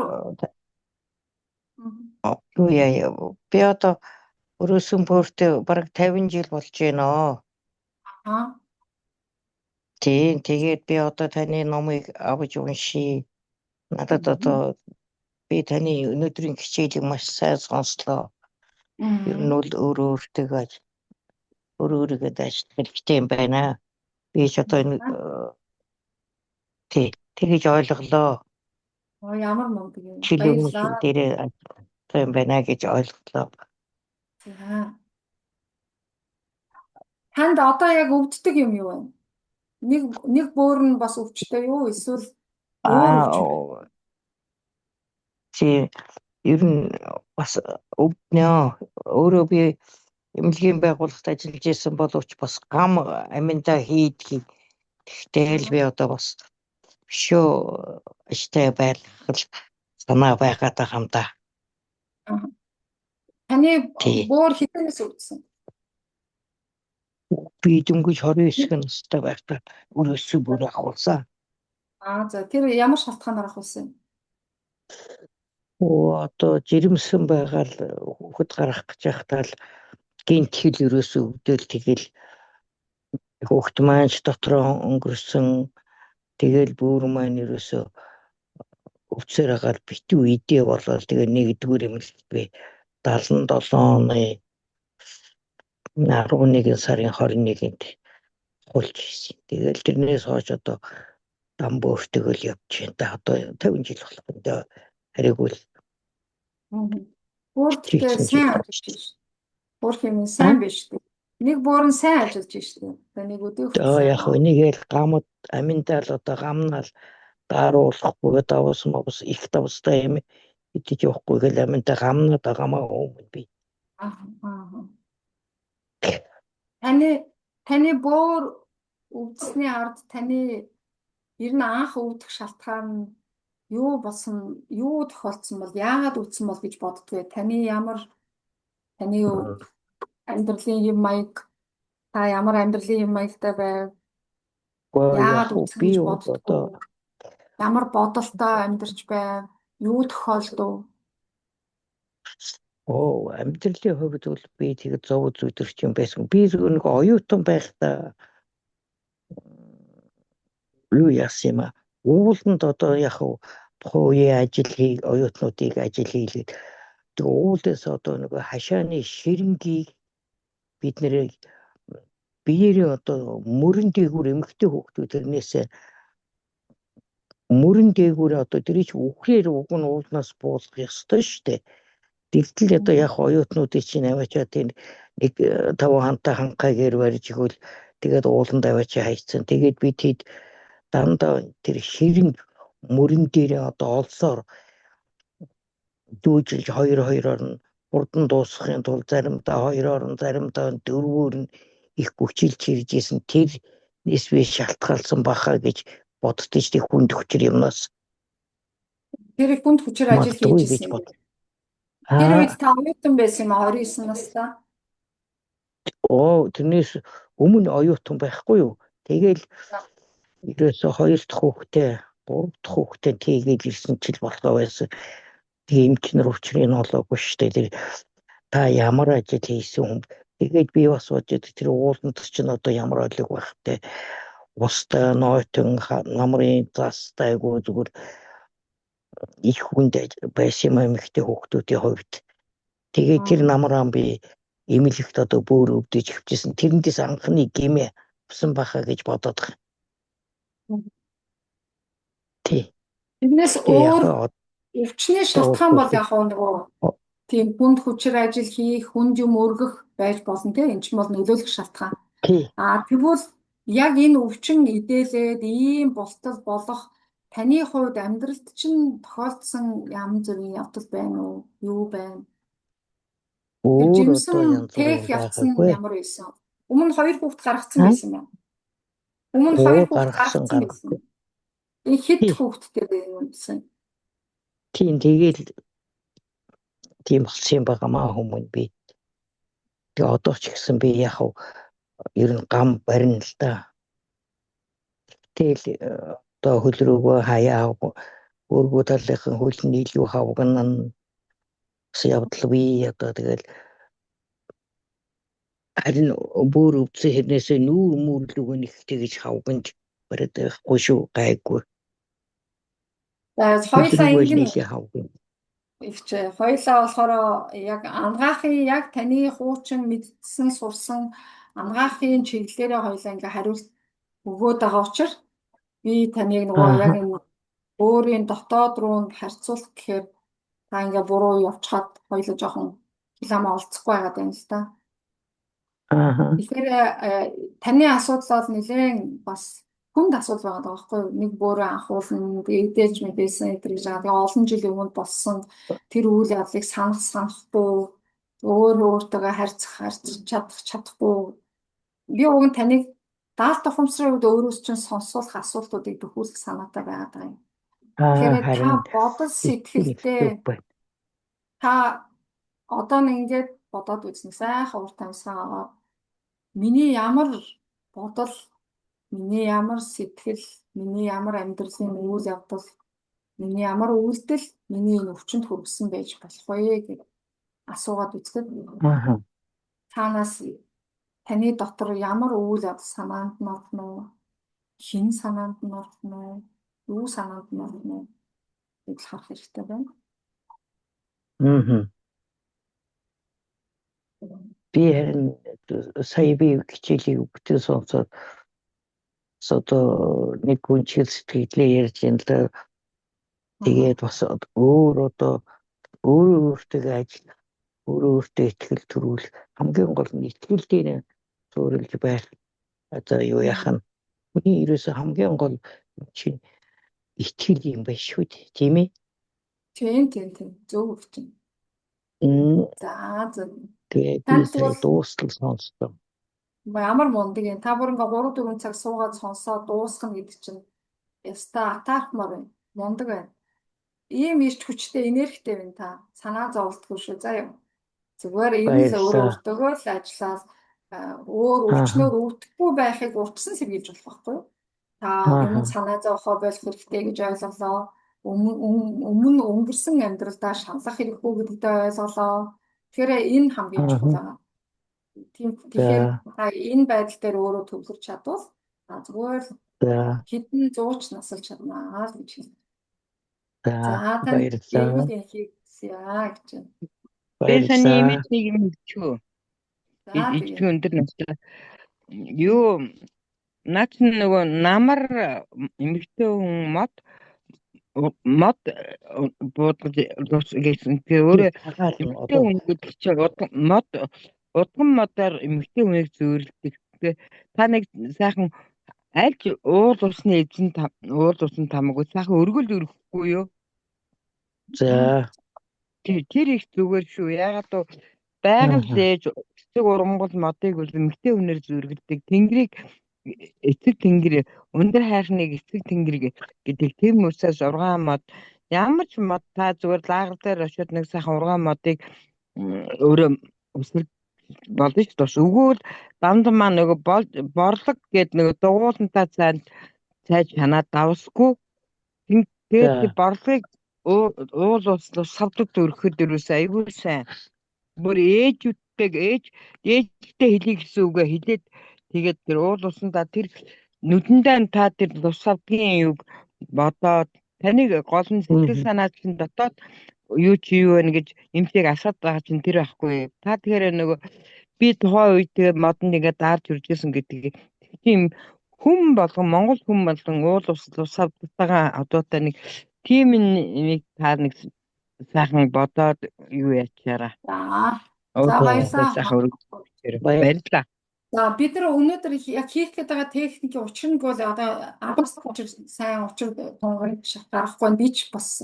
юу яа би одоо өрөөсөн пөртөө бараг 50 жил болж байна. Тийм тэгээд би одоо таны номыг авч уншия. Надад одоо би таны өнөөдрийн хичээлийг маш сайн сонслоо. Ер нь бол өөрөөрөө дааш хэрэгтэй юм байна. Би ч одоо тэгэж ойлголоо. Ямар мундаг юм. Баярлалаа. Дээрээ юм байна гэж ойлголоо. За. Танд одоо яг өвддөг юм юу вэ? Нэг бөөр нь бас өвчтэй юу? Эсвэл ер нь бас өвднөө. Өөрөө би эмнэлгийн байгууллагт ажиллаж исэн боловч бас гам аминдаа хийдгийг. Тэгтэл би одоо бас бишөө аштай байх санаа байгаад байгаа юм да. Таны бөөр хэдэнээс өвдсөн? Би дөнгөж 29 настай байхдаа өрөөсөө бүр ахуулсан. За тэр ямар шалтгаанаар ахуулсан юм? Одоо жирэмсэн байгаал хүүхэд гарах гэж байхдаа л гинт хил өрөөсөө өвдөөл тэгэл хүүхэд маань ч дотроо өнгөрсөн. Тэгэл бүүр маань ерөөсөө өвцөр агаар битүү идээ болоод тэгээ нэгдүгээр эмнэлэгт би 77 оны 11 сарын 21-нд хулж ирсэн. Тэгэл тэрнээс хойш одоо дам бөөртгөл явж байна. Одоо 50 жил болох юм даа. Хариггүй л Бүрдээ хийсэн сайн жил. ажиллаж байна. Бүр хэмээн сайн биш үү? Нэг буурн сайн ажиллаж байна. Нэг өдөөх Яг энийгээр гамд аминдаа л одоо гамнаал дааруулахгүй давс мовс их давстай юм идэж явахгүй гэл аминдаа гамнаа дагамаа өмнө би. Таны буур өвдсөний ард таны ер нь анх өвдөх шалтгаан нь юу болсон, юу тохиолдсон бол яагаад өвдсөн бол гэж боддгоо. Таны амьдралын хэм маяг та ямар амьдралын хэм маягтай байв? Яагаад өвдсөн гэж боддгоо. Ямар бодолтой амьдарч байв? Юу тохиолдов? Амьдралын хувьд бол би тэгээд зов зүдэрч юм байсан. Би зөв нэг оюутан байхдаа юу яасан юм аа. Ууланд одоо яг тухайн үеийн ажил оюутнуудыг ажил хийлгээд тэг уулаас одоо нэг хашааны ширэнгийг бид нэр биеэрээ одоо мөрөн дээгүүр эмгтэй хүүхдүүд тэрнээс мөрөн дээгүүр одоо тэрийг үхрээр уг нь уулнаас буулгах ёстой шүү дээ. Тэгтэл одоо яг оюутнуудыг чинь аваачаад тийм нэг 5 хантай ханхайгээр барьж игэл тэгээд ууланд аваачаа хайцсан. Тэгээд бид хэд дандаа тэр ширэн мөрөн дээрээ одоо олсоор дүүжилж хоёр-хоёроор нь хурдан дуусгахын тулд заримдаа 2-оор нь заримдаа 4-өөр нь их хүчилж ирж исэн тэр нэсвэ шалтгаалсан баха гэж боддож тэг хүнд хүчээр юмнаас Тэр их хүнд хүчээр ажил хийж ирсэн. Тэр үед та оюутан байсан юм 29 настай. Тэрнээс өмнө оюутан байхгүй юу? Тэгэл ерөөсө 2 дахь хүүхдээ 3 дахь хүүхдээ тэгээд ирсэн чил болтоо байсан. Тийм ч нар учрыг нь олоогүй шүү дээ. Та ямар ажил хийсэн юм? Тэгээд би бас бодож тэр ууланд чинь одоо ямар олиг байх вэ? Устай нойтон намрын застайгүй зүгээр их хүнд байсан юм ихтэй хүүхдүүдийн хувьд. Тэгээд тэр намраа би эмэлэгт одоо бөөр өвдөж хөвчсэн. Тэрнээс анхны гимээ авсан баха гэж бодоод байна. Тэрнээс өөр өвчний шалтгаан бол яг нөгөө тийм хүнд хүчээр ажил хийх, хүнд юм өргөх байж болно тийм. Энд чинь бол нөлөөлөх шалтгаан. Тэгвэл яг энэ өвчин идэлээд ийм болтол болох таны хувьд амьдралд чинь тохиолдсон янз бүрийн явдал байна уу? Юу байна? Тэр жимсэн тех явцсан ямар байсан? Өмнө 2 хүүхэд гаргацсан байсан юм. Өмнө 2 хүүхэд гаргацсан байсан. Хэд хүүхэдтэй байсан? Тэгээд тийм болсон юм байгаамаа хүмүүс би. Тэгээ одоо ч гэсэн би яг ер нь гам барина л да. Тэгэл одоо хөл рүүгөө хаяа өөргөө талынхан хөлний илүү хавган явдал би одоо тэгэл харин бүр өвдсөн хэрнээсээ нүүр мөрлөг нэг тэгж хавганж бариад байхгүй шүү гайгүй. Хоёлаа ингэ хоёлаа болохоор яг ангаахын яг таны хуучин мэдсэн сурсан ангаахын чиглэлээрээ хоёлаа ингээ хариулт өгөөд байгаа учраас би таныг нөгөө яг энэ өөрийн дотоод руу харьцуулах гэхээр та ингээ буруу явчихад хоёлаа жоохон хилаамаа олцохгүй байгаад байна л да. Тэгэхээр таны асуудал бол нэлээд бас хүнд асуудал байгаа байхгүй юу? Нэг бөөрэ анхуулна, эдэлж мэдээсэн гэдэг жаа. Олон жилийн өмнө болсон тэр үйл явдлыг санахгүй, өөртөөгөө харьцах чадахгүй. Би уг нь таныг даалт ухамсарын үед өөрөөс чинь сонсуулах асуултуудыг төхүүлэх санаатай байгаад байгаа юм. Тэгэхээр та бодол сэтгэлдээ та одоо нэг ингэж бодоод үзснэ. Сайхан урт амьсгаа. Миний ямар бодол, миний ямар сэтгэл, миний ямар амьдралын үйл явдал, миний ямар үйлдэл миний энэ өвчнөд хүргэсэн байж болох вэ гэж асуугаад үзлээ. Танаас таны дотор ямар үйл явдал санаанд нь орно уу? Хин санаанд нь орно уу? Юу санаанд нь орно уу? Гэж харах хэрэгтэй байна. Би харин сая би хичээлийг өгдөө сонсоод одоо нэг хүн чигээр сэтгэлээ ярьж юм л да. Тэгээд бас өөр одоо өөртөө ажил өөртөө итгэл төрүүл хамгийн гол нь итгэл дээр зөөрөлж байх. Одоо юу яах нь хүний ерөөсө хамгийн гол чинь итгэл юм байна шүү дээ, тийм ээ. Тийм. Зөв өгч байна. За. Тэгээ би Танд сая бол дуустал сонсдоо. ямар мундаг юм. Та бүр ингээ 3-4 цаг суугаад сонсоод дуусгах гэдэг чинь яста атаахмаар байна. Мундаг байна. Ийм ирч хүчтэй энергитэй байна та. Санаа зовлтгүй шүү. За юм. Зүгээр энэ л өөртөөгөө л ажиллаад өөр өвчнөр өвдөхгүй байхыг урьдчилан сэргийлж болох байхгүй юу? Та юмд санаа зовхоо болох хэрэгтэй гэж ойлголоо. Өмнө өнгөрсөн амьдралдаа шаналх хэрэггүй гэдэгтээ ойлголоо. Тэгэхээр энэ хамгийн чухал байгаа. Тэгэхээр та энэ байдал дээр өөрөө төвлөрч чадвал зүгээр хэдэн зууч насалж чаднаа л гэж хэлнэ. За танд эргүүл инхийг яа гэж байна. Би саний имиж нэг юм хэлчихв. Ижиг өндөр настай. Юу наач нөгөө намар эмэгтэй хүн мод буудаж гэсэн. Тэгээ өөрөө эмэгтэй хүн гэдэг чинь мод удган модоор эмэгтэй хүнийг зөөрлөдөг. Тэгээ та нэг сайхан аль уул усны эзэн уул усан тамаагүй сайхан өргөл өрөхгүй юу? За. Тэр их зүгээр шүү. Ягаад то байгаль ээж эцэг ургамгал модыг бол эмэгтэй хүнээр зөргөлдөг. Тэнгэрийг эцэг тэнгэр өндөр хайрныг эцэг тэнгэр гэдэг тийм учраас ургаан мод ямар ч мод та зүгээр лагер дээр очиод нэг сайхан ургаан модыг өөрөө өсгөх болно ч бас өгөөл данд маань нөгөө борлог гэдэг нөгөө дугуулантай цайж ханаад давсгүй. Тэгээд борлогыг уул услус савдад өргөхөд дөрөөс айгүй сайн. Бүр ээжтэй хэлий гэсэн үгээ хэлээд тэгээд тэр уул усандаа тэр нүдэндээ та тэр лус савдгийн юг бодоод таныг гол нь сэтгэл санаа чинь дотоод юу чи юу вэ гэж эмчийг асаад байгаа чинь тэр байхгүй. Та тэгэхээр нөгөө би тухайн үед тэгээ модонд ингээд даарж үржсэн гэдэг тийм хүн болгон Монгол хүн болгон уул ус савдтайгаа одоотой нэг тийм нэг та нэг сайхан бодоод юу ячаараа. За баярлалаа. За бид нар өнөөдөр яг хийх гээд байгаа техникийн учир нь бол одоо авах учир сайн учир тунгарыг гаргахгүй би ч бас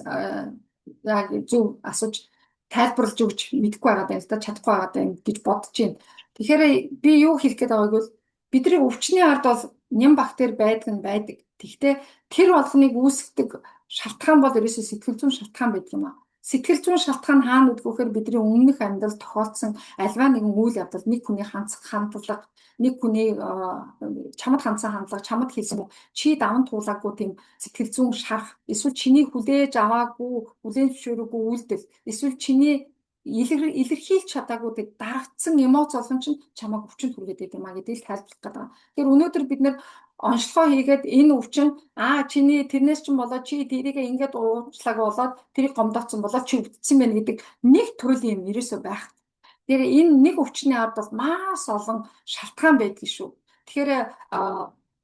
яг зөв асууж тайлбарлаж өгч мэдэхгүй байгаа даа л да чадахгүй байгаа даа гэж бодож байна. Тэгэхээр би юу хэлэх гээд байгааг бол бидний өвчний ард бол ням бактери байдаг нь байдаг. Гэхдээ тэр болгоныг үүсгдэг шалтгаан бол ерөөсөө сэтгэл зүйн шалтгаан байдаг юм аа. Сэтгэл зүйн шалтгаан хаана үүдэх вэхээр бидний өмнөх амьдрал тохиолдсон альва нэгэн үйл явдал, нэг хүний хандлага, нэг хүний чамд хандсан хандлага, чамд хэлсэн чи даван туулаагүй тийм сэтгэл зүйн шарах, эсвэл чиний хүлээж аваагүй, хүлээн зөвшөөрөөгүй үйлдэл, эсвэл чиний илэрхийлж чадаагүй тэг дарагдсан эмоц болгон чинь чамайг өвчнөд хүргээд байт юм а гэдгийг тайлбарлах гэдэг. Тэгэхээр өнөөдөр бид нэр онцлогоо хийгээд энэ өвчин чиний тэрнээс чинь болоод чи тэрийг ингээд уучлаг болоод тэрийг гомдоцсон болоод чи өвдсөн байна гэдэг нэг төрлийн юм ерөөсөө байх. Тэгэхээр энэ нэг өвчний ард бол маш олон шалтгаан байдаг шүү. Тэгэхээр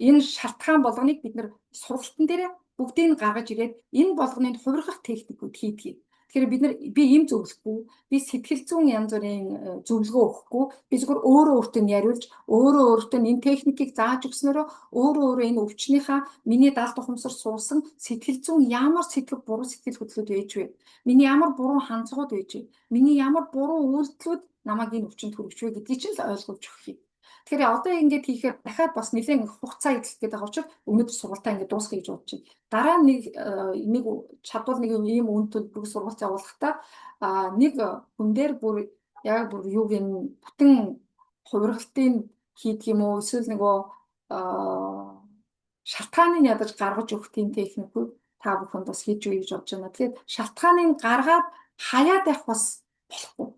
энэ шалтгаан болгоныг бид нэр сургалтын дээр бүгдийг гаргаж ирээд энэ болгоныг хувиргах техникүүд хийдэг. Тэгэхээр би ийм зөвлөхгүй, би сэтгэл зүйн янз бүрийн зөвлөгөө өгөхгүй, би зүгээр өөртөө нь яриулж, өөртөө энэ техникийг зааж өгснөөрөө өөрөө энэ өвчнийхаа миний даалт ухамсар суусан сэтгэл зүйн ямар буруу сэтгэл хөдлөлүүд байж вэ? Миний ямар буруу хандлагууд байж вэ? Миний ямар буруу үйлдэлүүд намайг энэ өвчнөд хүргэж вэ гэдгийг чинь л ойлгуулж өгөх юм. Тэгэхээр одоо ингэж хийхээр дахиад бас нэлээд хугацаа идэх гэдэг байгаа учраас өнөөдөр сургалтаа ингэж дуусгая гэж бодож байна. Дараа нэг чадвал нэг ийм үн төлбөрийг сургалт явуулахдаа нэг хүн дээр бүр юуг юм бүтэн хувиргалтын хийдэг юм уу эсвэл нөгөө шалтгааныг ядаж гаргаж өгөх тийм техникүүд та бүхэнд бас хийж өгье гэж бодож байна. Тэгэхээр шалтгааныг гаргаад хаяад явах бас болохгүй.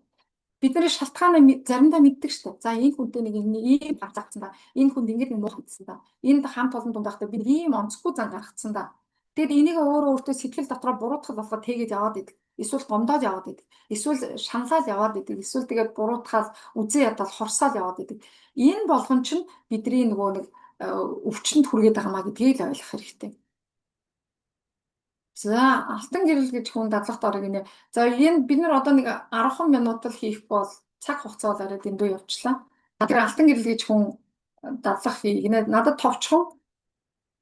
Бидний шалтгаанаа заримдаа мэддэг шүү дээ. За энэ хүнтэй нэг ийм авцагдсан да. Энэ хүнд ингэж нэг муу хандсан да. Энд хамт олон дунд байхдаа би ийм онцгүй зан гаргацсан да. Тэгэд энийг өөртөө сэтгэл дотроо буруутгах болохоо тэгээд яваад идэг. Эсвэл гомдоод яваад идэг. Эсвэл шаналал яваад идэг. Эсвэл тэгээд буруутгаад үзээ ядаад хорсоод яваад идэг. Энэ болгон чинь бидний нөгөө нэг өвчнөд хүргээд байгаа маа гэдгийг л ойлгох хэрэгтэй. За алтан гэрэл гэж хүн дадлах дорог гинэ. За энэ бид нар одоо нэг 10 минут л хийх бол цаг хугацаа бол арай дэндүү явчлаа. Тэгэхээр алтан гэрэл гэж хүн дадлах гинэ. Надад товчхон.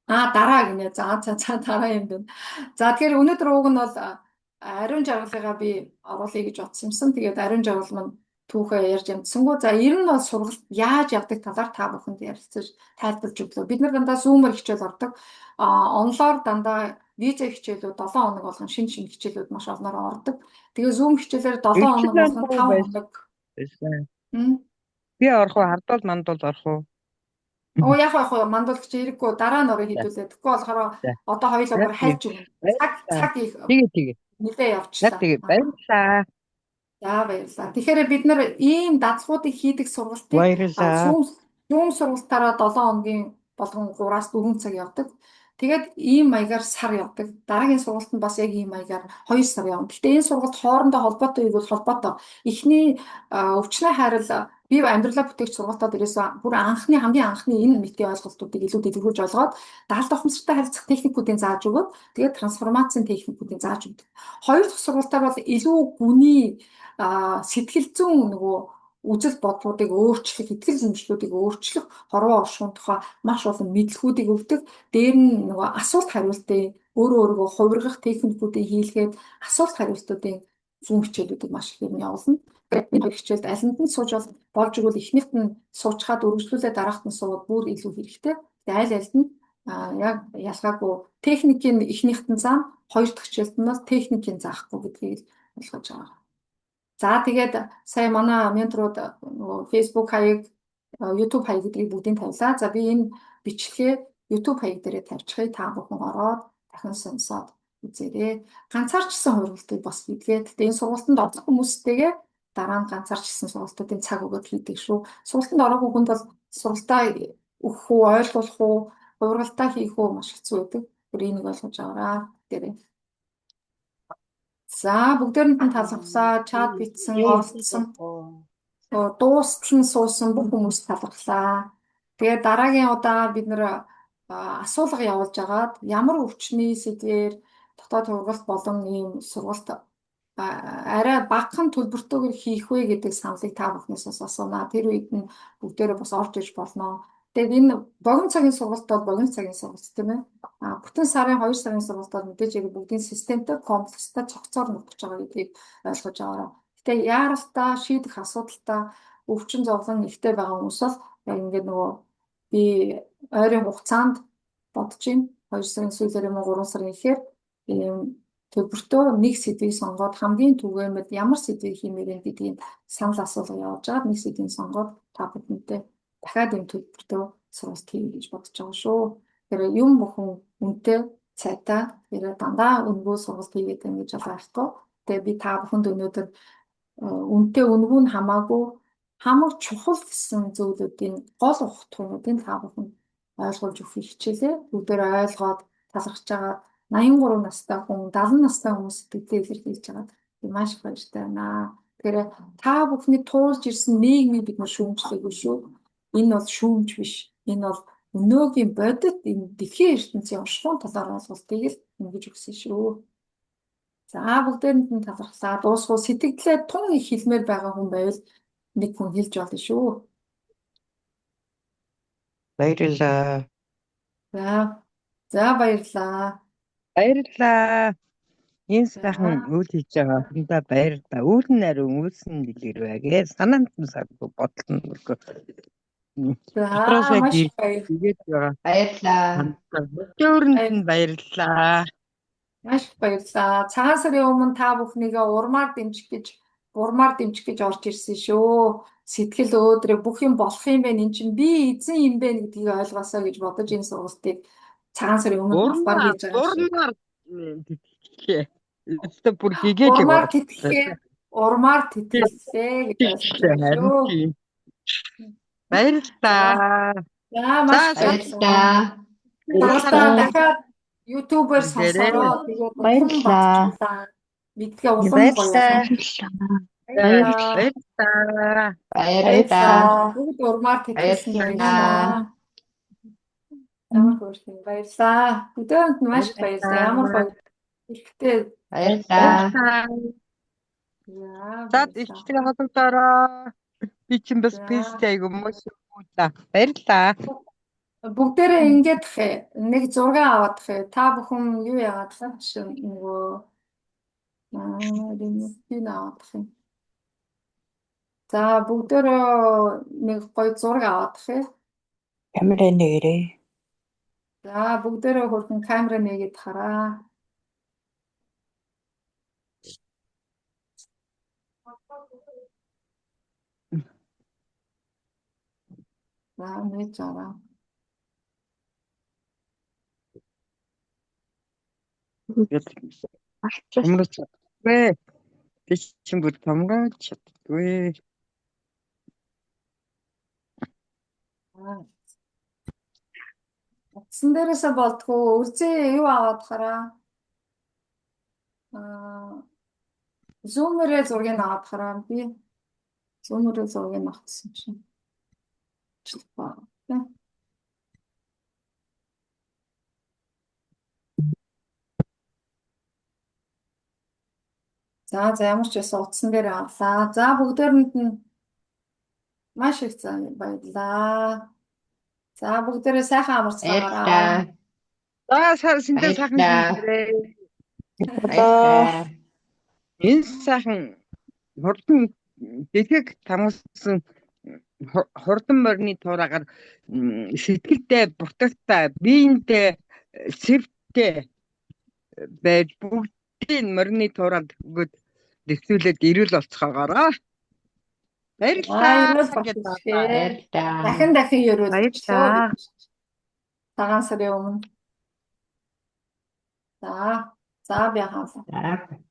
Дараа гинэ. За дараа юм байна. За тэгэхээр өнөөдөр ууг нь бол ариун жаргалыгаа би оруулъя гэж бодсон юмсан. Тэгээд ариун жаргал маань түүхээ ярьж амжсангүй. За ер нь бол сургалт яаж явдаг талаар та бүхэнд ярилцаж тайлбарж өглөө. Бид нар дандаа Zoom-оор хичээл ордог. Онлоор дандаа виза хичээлүүд 7 хоног болгон шинэ хичээлүүд маш олноор ордог. Тэгээ Zoom хичээлээр 7 хоног болгон 5 хоног. Би орох уу, хардвал мандвал орох уу? Яг мандуулч хэрэггүй дараа нь орой хийдүүлээ. Тэгэхгүй болохоор одоо хоёулаа бүр хайж өгнө. Цаг их. Тэгээ. Нилээ явчлаа. Тэгээ баярлалаа. За баярлалаа. Тэгэхээр бид нар ийм дадлагуудыг хийдэг сургалтыг Баярлалаа. Zoom сургалтаараа 7 хоногийн болгон 3-аас 4 цаг явдаг. Тэгээд ийм маягаар сар явдаг. Дараагийн сургалтанд бас яг ийм маягаар 2 сар явна. Гэхдээ энэ сургалт хоорондоо холбоотой юу бол холбоотой. Эхний өвчнөө хайрал бие амьдралаа бүтээгч сургалтад ерөөсөө бүр хамгийн анхны энэ мэдээ ойлголтуудыг илүү дэлгэрүүлж олгоод даалт ухамсартай харилцах техникүүдийн зааж өгөөд тэгээд трансформацийн техникүүдийн зааж өгдөг. Хоёр дахь сургалтаар бол илүү гүний сэтгэл зүйн нөгөө үзэл бодлуудыг өөрчлөх, итгэл зэмжлүүдийг өөрчлөх, хорвоо оршихуун тухай маш олон мэдлэгүүдийг өгдөг. Дээр нь нөгөө асуулт хариултыг өөрийгөө хувиргах техникүүдийг хийлгээд асуулт хариултуудын зүүн хичээлүүдийг маш их юм явуулна. Энэ хоёр хичээлд алинд нь сууж болж игэл эхнийхт нь суучгаад үргэлжлүүлээ дараахт нь суугаад бүр илүү хэрэгтэй. Аль аль нь яг ялгаагүй техникийн эхнийхт нь зам, хоёр дахь хичээлд нь бол техникийн заахгүй гэдгийг ойлгож байгаа. За тэгээд сая манай менторууд нөгөө Facebook хаяг, YouTube хаяг гэдгийг бүгдийг тавилаа. За би энэ бичлэгээ YouTube хаяг дээрээ тавьчихъя. Та бүхэн ороод дахин сонсоод үзээрэй. Ганцаарчсан хургалтыг бас хийдгээ. Гэхдээ энэ сургалтанд орох хүмүүстэйгээ дараа нь ганцаарчсан сургалтуудын цаг өгөөд хийдэг шүү. Сургалтанд ороогүй хүнд бол сургалтаа өгөх үү, ойлгуулах уу, хургалтаа хийх үү маш хэцүү байдаг. Тэр энийг ойлгож аваарай. Тэрээ. За бүгдээрэнд нь талархлаа, чат бичсэн, оролцсон, дуустал нь суусан бүх хүмүүст талархлаа. Тэгээд дараагийн удаа бид нэр асуулга явуулж агаад ямар өвчний сэдвээр дотоод хургалт болон ийм сургалт арай багахан төлбөртөөр хийх вэ гэдэг саналыг та бүхнээс бас асуунаа. Тэр үед нь бүгдээрээ бас орж иж болно. Тэгээд энэ богино цагийн сургалт бол богино цагийн сургалт тийм ээ. Бүтэн сарын 2 сарын сургалт бол мэдээж яг бүгдийн системтэй, комплекстай цогцоор нутгаж байгаа гэдгийг ойлгож аваарай. Гэтэ яаралтай, шийдэх асуудалтай, өвчин зовлон ихтэй байгаа хүмүүс бол яг ингээд нөгөө би ойрын хугацаанд бодож юм 2 сарын сүүлээр юм уу 3 сарын ихээр ийм төлбөртөө нэг сэдвийг сонгоод хамгийн түгээмэл ямар сэдвийг хиймээр гэдгийг санал асуулга явуулж байгаа. Нэг сэдвийг сонгоод та бүхэнтэй дахиад юм төлбөртөө сургалт хийе гэж бодож байгаа шүү. Тэгэхээр юм бүхэн үнэтэй цайтай тэр дандаа өнгөө сургалт хийгээд байна гэж ойлгохгүй. Тэгээ би та бүхэнд өнөөдөр үнэтэй өнгөө нь хамаагүй хамаг чухал гэсэн зүйлүүдийн гол ухтгуудыг та бүхэнд ойлгуулж өгөх хичээлээ. Бүгдээр ойлгоод талархж байгаа 83 настай хүн, 70 настай хүмүүс гэдгийг илэрхийлж байгаа. Би маш их баяртай байна. Тэгэхээр та бүхний туулж ирсэн нийгмийг бид нар шүүмжлээгүй шүү. Энэ бол шүүмж биш. Энэ бол өнөөгийн бодит энэ дэлхийн ертөнцийн оршихуун талаар ойлголтыг л ингэж өгсөн шүү. За бүгдээрэнд нь талархлаа. Дуусгүй сэтгэлдээ тун их хэлмээр байгаа хүн байвал нэг хүн хэлж болно шүү. Баярлалаа. За баярлалаа. Баярлалаа. Энэ сайхан үйл хийж байгаа хүндээ баярлалаа. Үйл нь ариун, үйлсэн дэлгэрвэ гэж санаанд нь саргүй бодол нь өргөө. За маш их баярлалаа. Баярлалаа. Өөрөнд нь баярлалаа. Маш их баярлалаа. Цагаан сарын өмнө та бүхнийгээ урмаар дэмжих гэж, бурмаар дэмжих гэж орж ирсэн шүү. Сэтгэл өөдрөө бүх юм болох юм байна. Эн чинь би эзэн юм байна гэдгийг ойлгосоо гэж бодож энэ сургалтыг цагаан сарын өмнө авбар хийж байгаа шүү. Урмаар тэтгэлээ. Өөртөө бүр хийгээд урмаар тэтгэлээ гэж ойлгосон шүү. Баярлалаа. За маш баярлалаа. Дахиад YouTube-ээр сонсороо тэгээд баярлалаа. Бидгээ улам гоё Баярлалаа. Баярлалаа. Баярлалаа. Баярлалаа. Бүгд урмаар тэтгэлсэн Баярлалаа. байна. Ямар хөөрхөн баярлалаа. Өдөөнд нь маш их баярлалаа. Ямар гоё. Ихтэй. Баярлалаа. Яа, За баярлалаа. ихтэй холбогдороо. Би чинь бас За. пэйжтэй айгу маш уула. Баярлалаа. Бүгдээрээ ингээд нэг зураг аваад та бүхэн юу яагаад чинь нөгөө ремонтын аваад юм. За бүгдээрээ нэг гоё зураг аваад Камера нэрээ. За бүгдээрээ хөрхөн камера нээгээд хараа. За нээж аваа. Томрож чаддгүй. Би чинь бүр томрож чаддгүй. Утсан дээрээсээ болтгоо үрзээ юу аваад хараа. Зумерээ зургийг аваад хараа. Би зумерээ зургийг авчихсан чинь. За ямар ч байсан утсан дээр авлаа. За бүгдээрэнд нь маш их баярлалаа. За бүгдээрээ сайхан амарцгаагаараа. За сэнтэй сайхан шинжлэрээ. Баярлалаа. Энэ сайхан хурдан дэлхийг тамгалсан хурдан морины туураагаар сэтгэлдээ бутагтай биеиндээ сэвтэй байж бүгдийн морины туураад өгөөд дэвтүүлээд ирүүл болцоогоороо. Баярлалаа. Дахин ерөөлчлөө. Цагаан сарын өмнө. За би хаалаа.